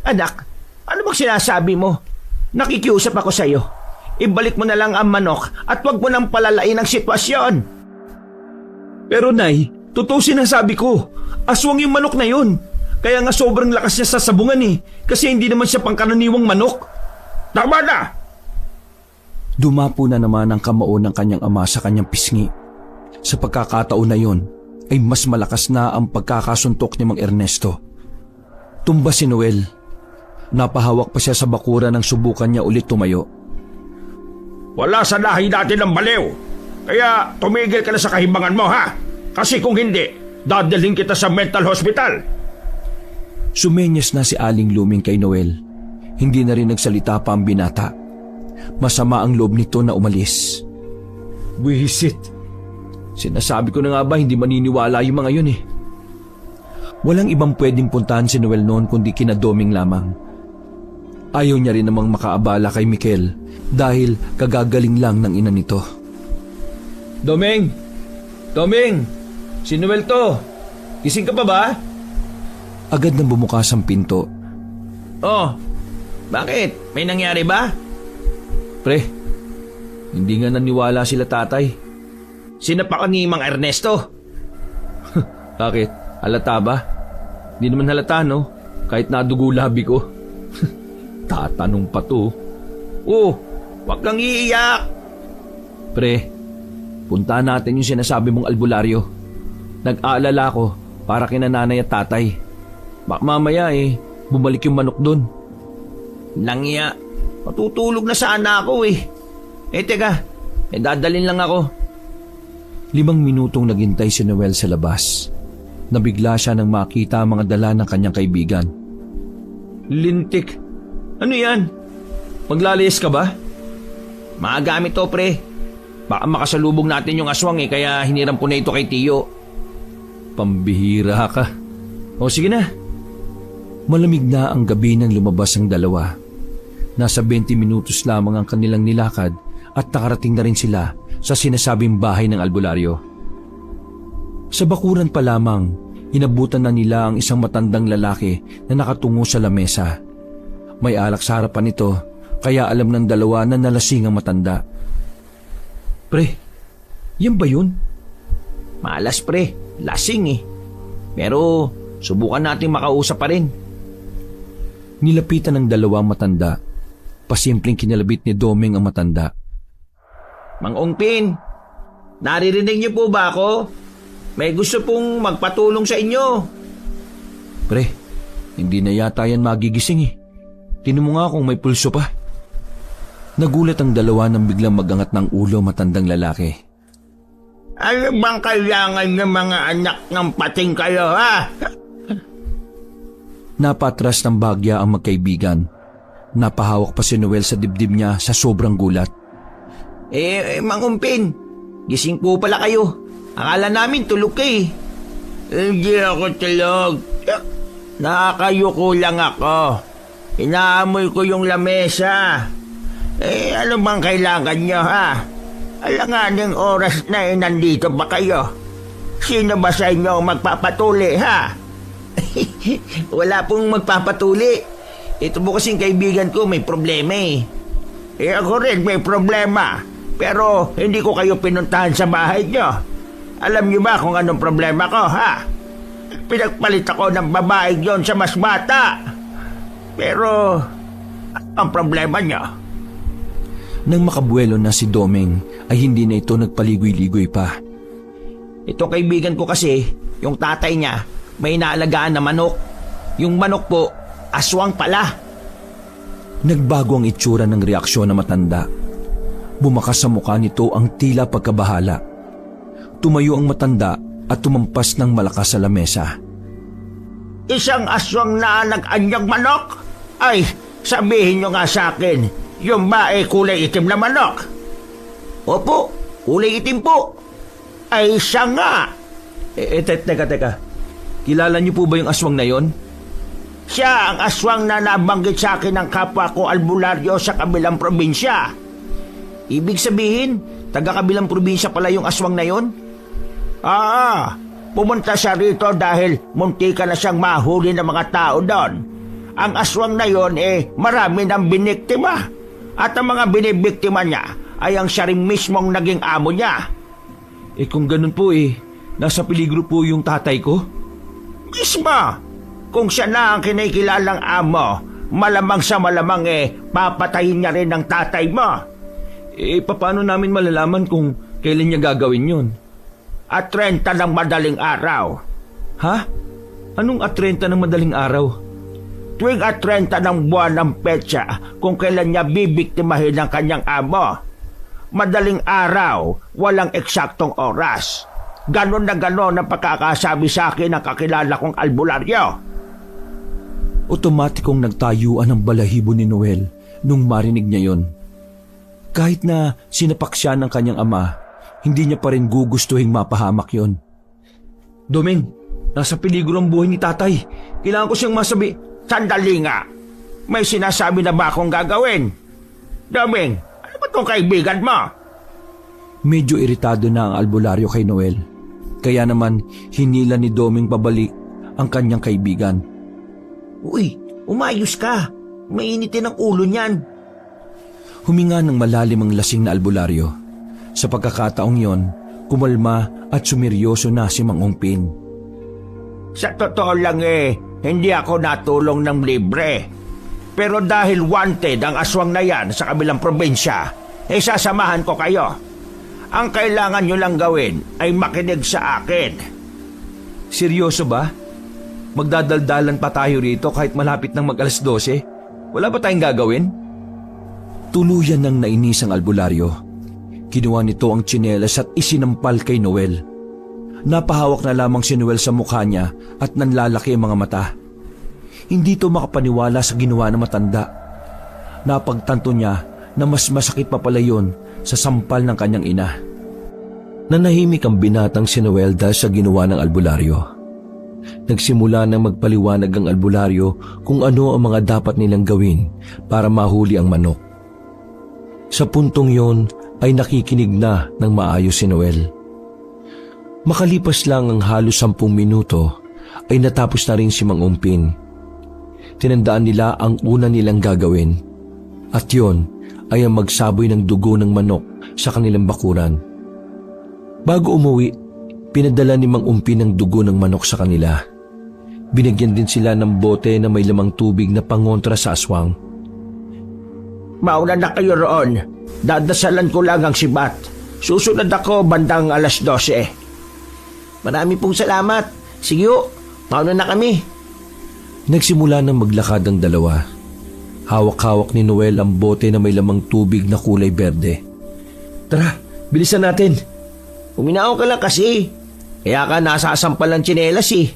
Anak, ano bang sinasabi mo? Nakikiusap ako sa iyo. Ibalik mo na lang ang manok at huwag mo nang palalain ang sitwasyon. Pero Nay, totoo sinasabi ko. Aswang yung manok na yun. Kaya nga sobrang lakas niya sa sabungan eh. Kasi hindi naman siya pangkaraniwang manok. Tama na! Dumapo na naman ang kamao ng kanyang ama sa kanyang pisngi. Sa pagkakataon na yon, ay mas malakas na ang pagkakasuntok ni Mang Ernesto. Tumba si Noel. Napahawak pa siya sa bakura nang subukan niya ulit tumayo. Wala sa lahi natin ng baliw. Kaya tumigil ka na sa kahimbangan mo, ha? Kasi kung hindi, dadalhin kita sa mental hospital. Sumenyas na si Aling Luming kay Noel. Hindi na rin nagsalita pa ang binata. Masama ang loob nito na umalis. Wisit. Sinasabi ko na nga ba hindi maniniwala yung mga yun eh. Walang ibang pwedeng puntahan si Noel noon kundi kina Doming lamang. Ayaw niya rin namang makaabala kay Mikel dahil kagagaling lang ng ina nito. Doming! Doming! Si Noel to! Gising ka pa ba? Agad nang bumukas ang pinto. Oh, bakit? May nangyari ba? Pre, hindi nga naniwala sila tatay. Sinapakan ni Mang Ernesto. Bakit? Halata ba? Hindi naman halata, no? Kahit nadugo labi ko. Tatanong pa to. Oh, wag kang iiyak. Pre, puntahan natin yung sinasabi mong albularyo. Nag-aalala ko para kina nanay at tatay. Baka mamaya bumalik yung manok dun. Nangya, matutulog na sana ako eh. Teka, dadalhin lang ako. 5 minutong naghintay si Noel sa labas. Nabigla siya nang makita ang mga dala ng kanyang kaibigan. Lintik. Ano yan? Maglalayas ka ba? Mga gamit to, pre. Baka makasalubong natin yung aswang kaya hiniram ko na ito kay Tiyo. Pambihira ka. O sige na. Malamig na ang gabi nang lumabas ang dalawa. Nasa 20 minutos lamang ang kanilang nilakad at nakarating na rin sila sa sinasabing bahay ng albularyo. Sa bakuran pa lamang Inabutan na nila ang isang matandang lalaki na nakatungo sa lamesa. May alak sa harapan nito, kaya alam ng dalawa na nalasing ang matanda. Pre, yan ba yun? Malas pre, lasing eh. Pero subukan natin makausap pa rin. Nilapitan ng dalawang matanda. Pasimpleng kinalabit ni Doming ang matanda. Mang Ongpin, naririnig niyo po ba ako? May gusto pong magpatulong sa inyo. Pre, hindi na yata yan magigising eh. Tinan mo nga kung may pulso pa. Nagulat ang dalawa nang biglang magangat ng ulo matandang lalaki. Ano bang kailangan ng mga anak ng pating kayo, ha? Napatras ng bagya ang magkaibigan. Napahawak pa si Noel sa dibdib niya sa sobrang gulat. Mang Ongpin, gising po pala kayo. Akala namin tulog kayo. Hindi ako tulog. Nakakayuko lang ako. Inaamoy ko yung lamesa. Ano bang kailangan nyo, ha? Alanganing oras na nandito ba kayo? Sino ba sa inyo ang magpapatuli, ha? Wala pong magpapatuli. Ito po kasing kaibigan ko may problema eh. Ako rin may problema. Pero hindi ko kayo pinuntahan sa bahay nyo. Alam niyo ba kung anong problema ko, ha? Pinagpalit ako ng babae yon sa mas bata. Pero ang problema niyo? Nang makabuelo na si Doming ay hindi na ito nagpaligoy-ligoy pa. Itong kaibigan ko kasi, yung tatay niya, may inaalagaan na manok. Yung manok po, aswang pala. Nagbago ang itsura ng reaksyon ng matanda. Bumakas sa mukha nito ang tila pagkabahala. Tumayo ang matanda at tumampas ng malakas sa lamesa. Isang aswang na nag-anyang manok? Ay, sabihin nyo nga sa akin, yung ba ay kulay itim na manok? Opo, kulay itim po. Ay, siya nga. Teka. Kilala niyo po ba yung aswang na yon? Siya ang aswang na nabanggit sa akin ng kapwa ko albularyo sa kabilang probinsya. Ibig sabihin, taga-kabilang probinsya pala yung aswang na yon? Pumunta siya rito dahil muntika na siyang mahuli ng mga tao doon. Ang aswang na yon marami ng biniktima. At ang mga binibiktima niya ay ang siya rin mismong naging amo niya. Kung ganun po nasa peligro po yung tatay ko? Mismo! Kung siya na ang kinikilalang amo, malamang sa malamang papatayin niya rin ang tatay mo. Paano namin malalaman kung kailan niya gagawin yun? At 30 ng madaling araw. Ha? Anong at 30 ng madaling araw? Tuwing at 30 ng buwan ng petsa kung kailan niya bibiktimahin ang kanyang amo. Madaling araw, walang eksaktong oras. Ganon na ganon ang pagkakasabi sa akin ng kakilala kong albularyo. Otomatikong nagtayuan ang balahibo ni Noel nung marinig niya yon. Kahit na sinapak siya ng kanyang ama, hindi niya pa rin gugustuhing mapahamak yon. Doming, nasa peligro ang buhay ni tatay. Kailangan ko siyang masabi. Sandali nga. May sinasabi na ba akong gagawin? Doming, ano ba itong kaibigan mo? Medyo iritado na ang albularyo kay Noel. Kaya naman hinila ni Doming pabalik ang kanyang kaibigan. Uy, umayos ka. Mainitin ang ulo niyan. Huminga ng malalim ang lasing na albularyo. Sa pagkakataong yon, kumalma at sumeryoso na si Mang Ongpin. Sa totoo lang hindi ako natulong ng libre. Pero dahil wanted ang aswang na yan sa kabilang probinsya, sasamahan ko kayo. Ang kailangan nyo lang gawin ay makinig sa akin. Seryoso ba? Magdadaldalan pa tayo rito kahit malapit ng mag-alas 12? Wala ba tayong gagawin? Tuluyan ng nainis ang albularyo. Kinuha nito ang tsinelas at isinampal kay Noel. Napahawak na lamang si Noel sa mukha niya at nanlalaki ang mga mata. Hindi to makapaniwala sa ginawa ng matanda. Napagtanto niya na mas masakit pa pala yun sa sampal ng kanyang ina. Nanahimik ang binatang si Noel dahil sa ginawa ng albularyo. Nagsimula nang magpaliwanag ang albularyo kung ano ang mga dapat nilang gawin para mahuli ang manok. Sa puntong yon ay nakikinig na ng maayos si Noel. Makalipas lang ang halos 10 minuto ay natapos na rin si Mang Umpin. Tinandaan nila ang una nilang gagawin at yon ay ang magsaboy ng dugo ng manok sa kanilang bakuran. Bago umuwi, pinadala ni Mang Umpin ang dugo ng manok sa kanila. Binigyan din sila ng bote na may lamang tubig na pangontra sa aswang. Mauna na kayo roon. Dadasalan ko lang ang sibat. Susunod ako bandang 12:00. Marami pong salamat. Sige ho, mauna na kami. Nagsimula ng maglakad ang dalawa. Hawak-hawak ni Noel ang bote na may lamang tubig na kulay berde. Tara, bilisan natin. Uminao ka lang kasi. Kaya ka nasasampal ng tsinelas eh.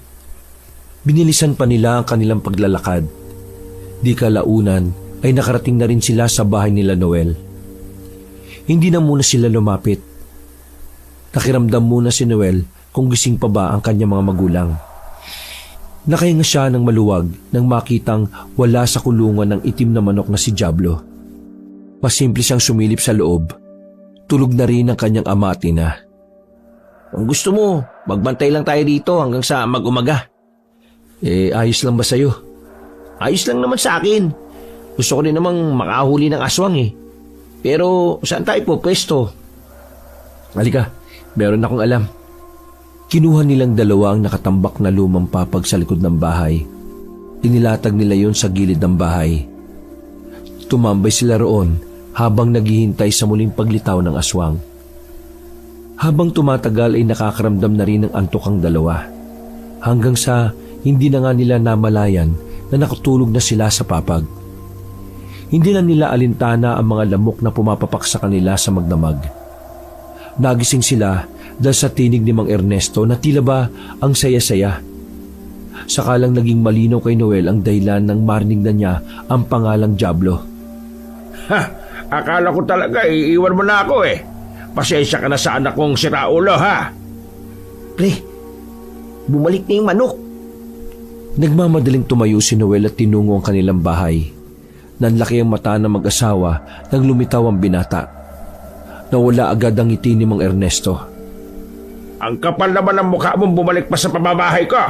Binilisan pa nila ang kanilang paglalakad. Di kalaunan ay nakarating na rin sila sa bahay nila Noel. Hindi na muna sila lumapit. Nakiramdam muna si Noel kung gising pa ba ang kanyang mga magulang. Nakahinga siya ng maluwag nang makitang wala sa kulungan ng itim na manok na si Diablo. Pasimple siyang sumilip sa loob. Tulog na rin ang kanyang ama at ina. Kung gusto mo, magbantay lang tayo dito hanggang sa mag-umaga. Ayos lang ba sa'yo? Ayos lang naman sa akin. Gusto ko rin namang makahuli ng aswang eh. Pero saan tayo po pwesto? Halika, meron akong alam. Kinuha nilang dalawa ang nakatambak na lumang papag sa likod ng bahay. Inilatag nila yon sa gilid ng bahay. Tumambay sila roon habang naghihintay sa muling paglitaw ng aswang. Habang tumatagal ay nakakaramdam na rin ng antok ang dalawa. Hanggang sa hindi na nga nila namalayan na nakatulog na sila sa papag. Hindi na nila alintana ang mga lamok na pumapapak sa kanila sa magdamag. Nagising sila dahil sa tinig ni Mang Ernesto na tila ba ang saya-saya. Sakalang naging malinaw kay Noel ang dahilan ng marinig na niya ang pangalang Diablo. Ha! Akala ko talaga iiwan mo na ako eh. Pasensya ka na sa anak kong siraulo ha. Pre, bumalik na yung manok. Nagmamadaling tumayo si Noel at tinungo ang kanilang bahay. Nanlaki ang mata ng mag-asawa nang lumitaw ang binata. Nawala agad ang ngiti ni Mang Ernesto. Ang kapal naman ng mukha mong bumalik pa sa pamamahay ko.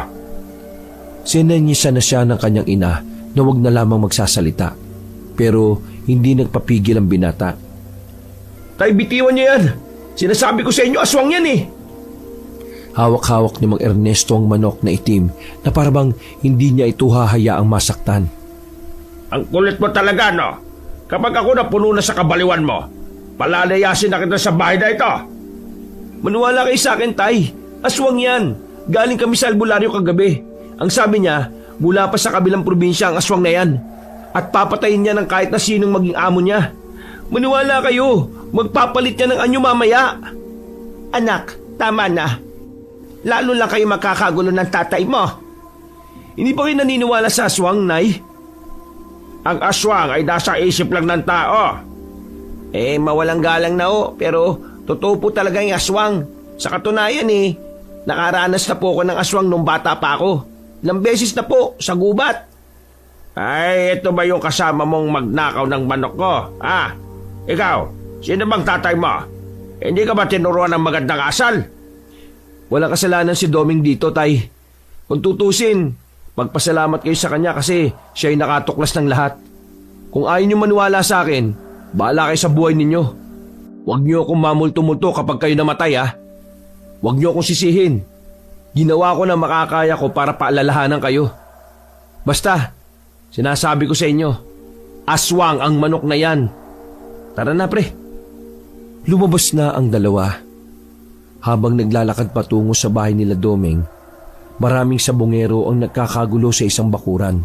Sinanyisa na siya ng kanyang ina na wag na lamang magsasalita. Pero hindi nagpapigil ang binata. Tay, bitiwan niyo yan. Sinasabi ko sa inyo, aswang yan eh. Hawak-hawak ni Mang Ernesto ang manok na itim na parabang hindi niya ito hahayaang masaktan. Ang kulit mo talaga, no? Kapag ako napuno na sa kabaliwan mo, palalayasin na kita sa bahay na ito. Maniwala kayo sa akin, Tay. Aswang yan. Galing kami sa albularyo kagabi. Ang sabi niya, mula pa sa kabilang probinsya ang aswang na yan. At papatayin niya ng kahit na sinong maging amo niya. Maniwala kayo. Magpapalit niya ng anyo mamaya. Anak, tama na. Lalo lang kayo makakagulo ng tatay mo. Hindi pa kayo naniniwala sa aswang, Nay? Ang aswang ay nasa isip lang ng tao. Mawalang galang na pero totoo po talaga yung aswang. Sa katunayan nakaranas na po ako ng aswang nung bata pa ako. Ilang beses na po, sa gubat. Ay, ito ba yung kasama mong magnakaw ng manok ko? Ikaw, sino bang tatay mo? Hindi ka ba tinuruan ng magandang asal? Walang kasalanan si Doming dito, Tay. Kung tutusin, magpasalamat kayo sa kanya kasi siya ay nakatuklas ng lahat. Kung ayaw niyo maniwala sa akin, bahala kayo sa buhay ninyo. Huwag niyo akong mamulto-multo kapag kayo namatay Huwag niyo akong sisihin. Ginawa ko na makakaya ko para paalalahanan kayo. Basta, sinasabi ko sa inyo, aswang ang manok na yan. Tara na, pre. Lumabas na ang dalawa. Habang naglalakad patungo sa bahay nila Doming, maraming sabongero ang nagkakagulo sa isang bakuran.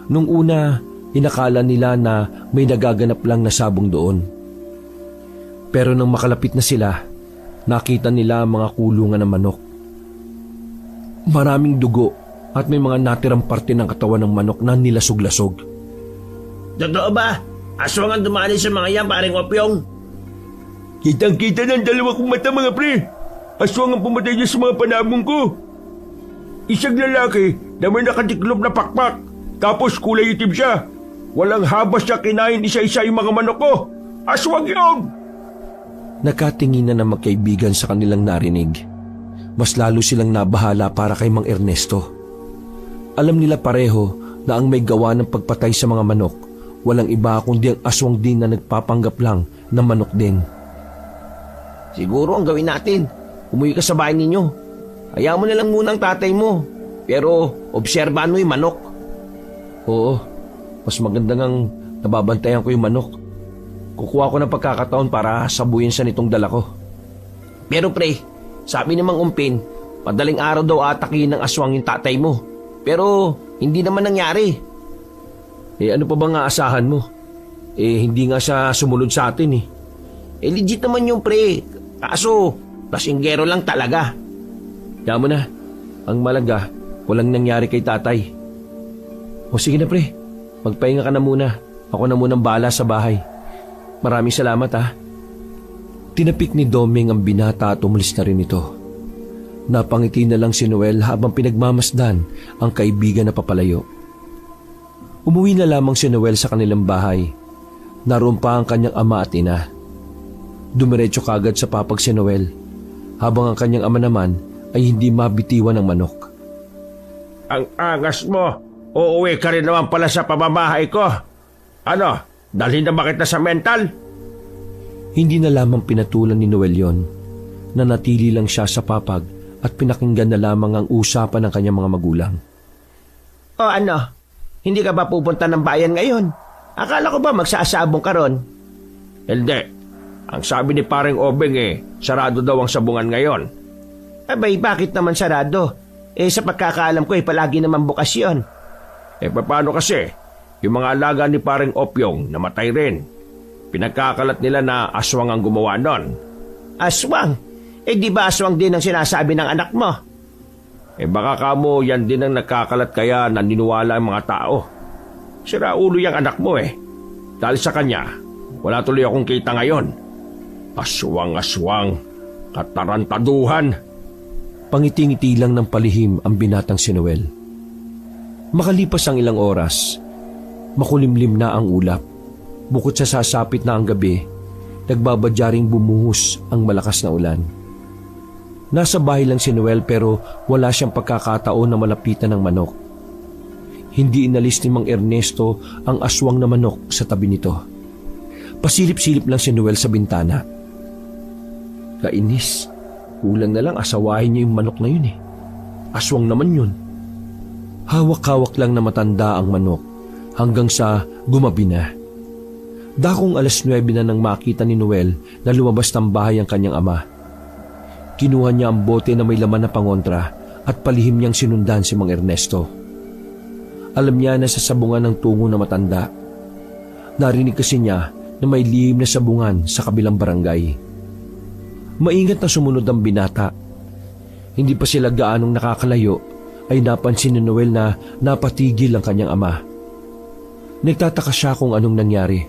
Nung una, inakala nila na may nagaganap lang na sabong doon. Pero nang makalapit na sila, nakita nila ang mga kulungan ng manok. Maraming dugo at may mga natirang parte ng katawan ng manok na nilasog-lasog. Totoo ba? Aswang ang dumali sa mga yan, paring Opyong. Kitang-kita ng dalawa kong mata, mga pre. Aswang ang pumatay niya sa mga panabong ko. Isang lalaki na may nakatiklop na pakpak, tapos kulay itim siya. Walang habas siya kinain isa-isa yung mga manok ko. Aswang yun! Nakatingin na magkaibigan sa kanilang narinig. mas lalo silang nabahala para kay Mang Ernesto. Alam nila pareho na ang may gawa ng pagpatay sa mga manok, walang iba kundi ang aswang din na nagpapanggap lang na manok din. Siguro ang gawin natin, umuwi ka sa bahay ninyo. Hayaan mo na lang muna ang tatay mo. Pero obserbahan mo yung manok. Oo, mas maganda ngang nababantayan ko yung manok. Kukuha ko ng pagkakataon para sabuyin siya nitong dala ko. Pero pre, sabi ni Mang Umpin, madaling araw daw atakin ng aswang yung tatay mo. Pero hindi naman nangyari. Ano pa bang aasahan mo? Hindi nga siya sumunod sa atin eh. Legit naman yung pre. Kaso, lasinggero lang talaga. Kaya mo na, ang malaga, walang nangyari kay tatay. O sige na pre, magpahinga ka na muna. Ako na munang bahala sa bahay. Maraming salamat ha. Tinapik ni Doming ang binata at umalis na rin ito. Napangiti na lang si Noel habang pinagmamasdan ang kaibigan na papalayo. Umuwi na lamang si Noel sa kanilang bahay. Naroon pa ang kanyang ama at ina. Dumiretso kagad sa papag si Noel, habang ang kanyang ama naman ay hindi mabitiwan ng manok. Ang angas mo. Uuwi ka rin naman pala sa pamamahay ko. Ano, dalhin na ba kita sa mental? Hindi na lamang pinatulan ni Noel yon. Nanatili lang siya sa papag at pinakinggan na lamang ang usapan ng kanyang mga magulang. O ano, hindi ka ba pupunta ng bayan ngayon? Akala ko ba magsasabong ka ron? Hindi. Ang sabi ni paring Obeng sarado daw ang sabungan ngayon. Abay, bakit naman sarado? Sa pagkakaalam ko palagi naman bukas yun. Paano kasi? Yung mga alaga ni paring Opyong namatay rin. Pinagkakalat nila na aswang ang gumawa nun. Aswang? Di ba aswang din ang sinasabi ng anak mo? Baka kamo yan din ang nagkakalat kaya naniniwala ang mga tao. Sira ulo yung anak mo Dahil sa kanya, wala tuloy akong kita ngayon. Aswang-aswang, katarantaduhan. Pangiting-ngiti lang ng palihim ang binatang si Noel. Makalipas ang ilang oras, makulimlim na ang ulap. Bukod sa sasapit na ang gabi, nagbabadyaring bumuhos ang malakas na ulan. Nasa bahay lang si Noel pero wala siyang pagkakataon na malapitan ng manok. Hindi inalis ni Mang Ernesto ang aswang na manok sa tabi nito. Pasilip-silip lang si Noel sa bintana. Kainis, kulang na lang asawahin niya yung manok na yun Aswang naman yun. Hawak-hawak lang na matanda ang manok hanggang sa gumabi na. Dakong 9:00 na nang makita ni Noel na lumabas ng bahay ang kanyang ama. Kinuha niya ang bote na may laman na pangontra at palihim niyang sinundan si Mang Ernesto. Alam niya na sa sabungan ng tungo na matanda. Narinig kasi niya na may lihim na sabungan sa kabilang barangay. Maingat na sumunod ang binata. Hindi pa sila gaanong nakakalayo ay napansin ni Noel na napatigil ang kanyang ama. Nagtataka siya kung anong nangyari.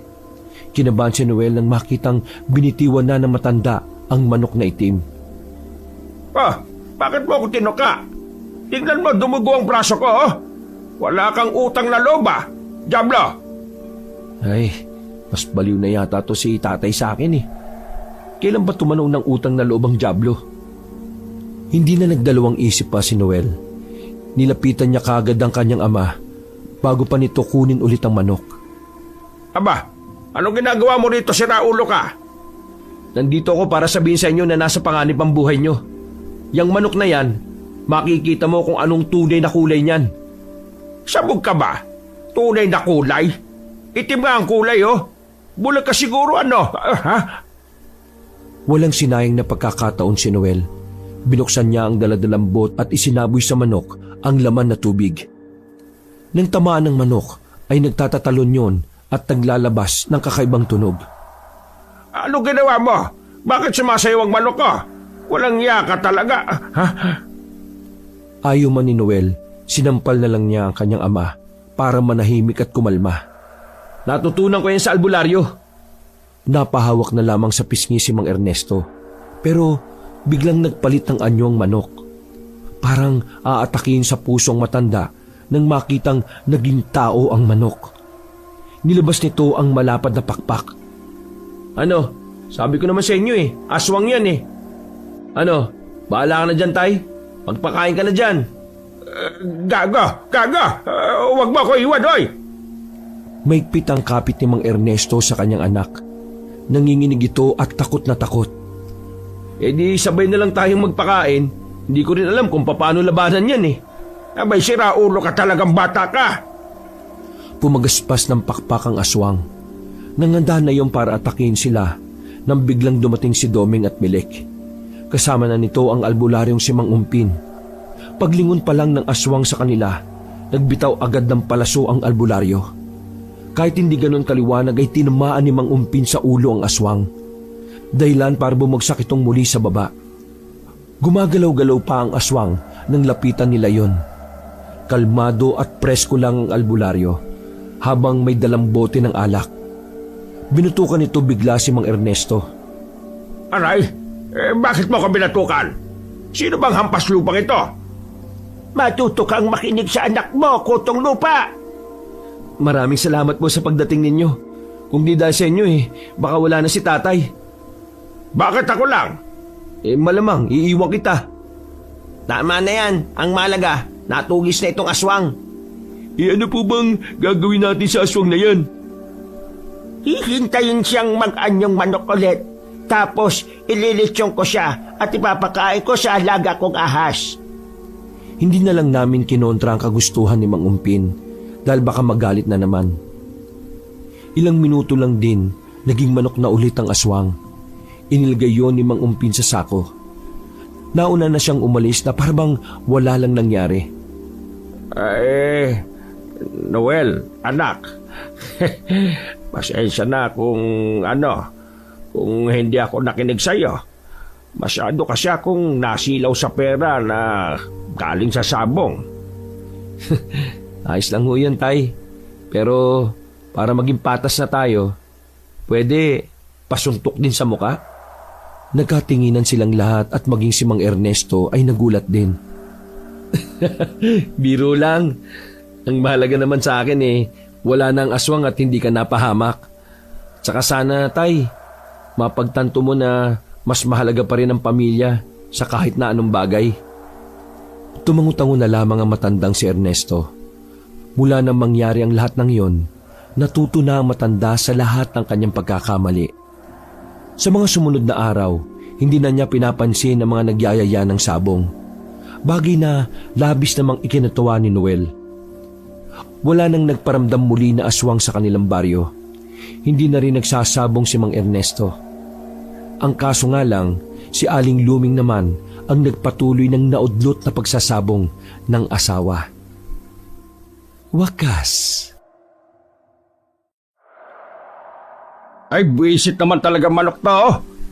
Kinabahan si Noel nang makitang binitiwan na ng matanda ang manok na itim. Bakit mo ako tinuka? Tingnan mo, dumugo ang braso ko Wala kang utang na loob Diablo! Ay, mas baliw na yata to si tatay sa akin Kailan ba tumanong ng utang na loob ang Diablo? Hindi na nagdalawang isip pa si Noel. Nilapitan niya kagad ang kanyang ama bago pa nito kunin ulit ang manok. Aba, anong ginagawa mo rito, siraulo ka? Nandito ako para sabihin sa inyo na nasa panganib ang buhay nyo. Yang manok na yan, makikita mo kung anong tunay na kulay niyan. Sabog ka ba? Tunay na kulay? Itim nga ang kulay Bulag ka siguro Walang sinayang na pagkakataon si Noel. Binuksan niya ang daladalang bot at isinaboy sa manok ang laman na tubig. Nang tamaan ng manok ay nagtatatalon yon at naglalabas ng kakaibang tunog. Ano ginawa mo? Bakit sumasayaw ang manok ko? Walang yaka talaga. Ayaw man ni Noel, sinampal na lang niya ang kanyang ama para manahimik at kumalma. Natutunan ko yan sa albularyo. Napahawak na lamang sa pisngi si Mang Ernesto. Pero biglang nagpalit ng anyo ang manok. Parang aatakin sa pusong matanda nang makitang naging tao ang manok. Nilabas nito ang malapad na pakpak. Ano? Sabi ko naman sa inyo aswang yan Ano? Bahala ka na dyan, Tay. Magpakain ka na dyan. Gago! Huwag mo ko iwan, oy! Maigpit ang kapit ni Mang Ernesto sa kanyang anak. Nanginginig ito at takot na takot. Eh di sabay na lang tayong magpakain. Hindi ko rin alam kung paano labanan yan eh. Abay, sira ulo ka talagang bata ka! Pumagaspas ng pakpak ang aswang. Nanganda na yung para atakin sila nang biglang dumating si Doming at Melek. Kasama na nito ang albularyong si Mang Umpin. Paglingon pa lang ng aswang sa kanila, nagbitaw agad ng palaso ang albularyo. Kahit hindi ganon kaliwanag ay tinamaan ni Mang Umpin sa ulo ang aswang. Dahilan para bumagsak itong muli sa baba. Gumagalaw-galaw pa ang aswang nang lapitan nila yon. Kalmado at presko lang ang albularyo habang may dalang bote ng alak. Binutukan nito bigla si Mang Ernesto. Aray, bakit mo ko binatukan? Sino bang hampas lupang ito? Matuto kang makinig sa anak mo, Kutong Lupa! Maraming salamat po sa pagdating ninyo. Kung di dahil sa inyo baka wala na si tatay. Bakit ako lang? Malamang iiwan kita. Tama na yan. Ang malaga, natugis na itong aswang. Ano po bang gagawin natin sa aswang na yan? Hihintayin siyang mag-anyong manok ulit. Tapos ililitsyon ko siya at ipapakain ko sa alaga kong ahas. Hindi na lang namin kinontra ang kagustuhan ni Mang Umpin dahil baka magalit na naman. Ilang minuto lang din, naging manok na ulit ang aswang. Inilagay yon ni Mang Umpin sa sako. Nauna na siyang umalis na parang wala lang nangyari. Noel, anak. Pasensya na kung hindi ako nakinig sa'yo. Masyado kasi akong nasilaw sa pera na galing sa sabong. Ayos lang ho yan, Tay. Pero para maging patas na tayo, pwede pasuntok din sa muka? Nagkatinginan silang lahat at maging si Mang Ernesto ay nagulat din. Biro lang. Ang mahalaga naman sa akin wala na ang aswang at hindi ka napahamak. Tsaka sana, Tay, mapagtanto mo na mas mahalaga pa rin ang pamilya sa kahit na anong bagay. Tumangutango na lamang ang matandang si Ernesto. Mula nang mangyari ang lahat ng yon, natuto na ang matanda sa lahat ng kanyang pagkakamali. Sa mga sumunod na araw, hindi na niya pinapansin ang mga nagyayaya ng sabong. Bagay na labis namang ikinatuwa ni Noel. Wala nang nagparamdam muli na aswang sa kanilang baryo. Hindi na rin nagsasabong si Mang Ernesto. Ang kaso nga lang, si Aling Luming naman ang nagpatuloy ng naudlot na pagsasabong ng asawa. Wakas. Ay, buwisit naman talaga manok to.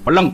Walang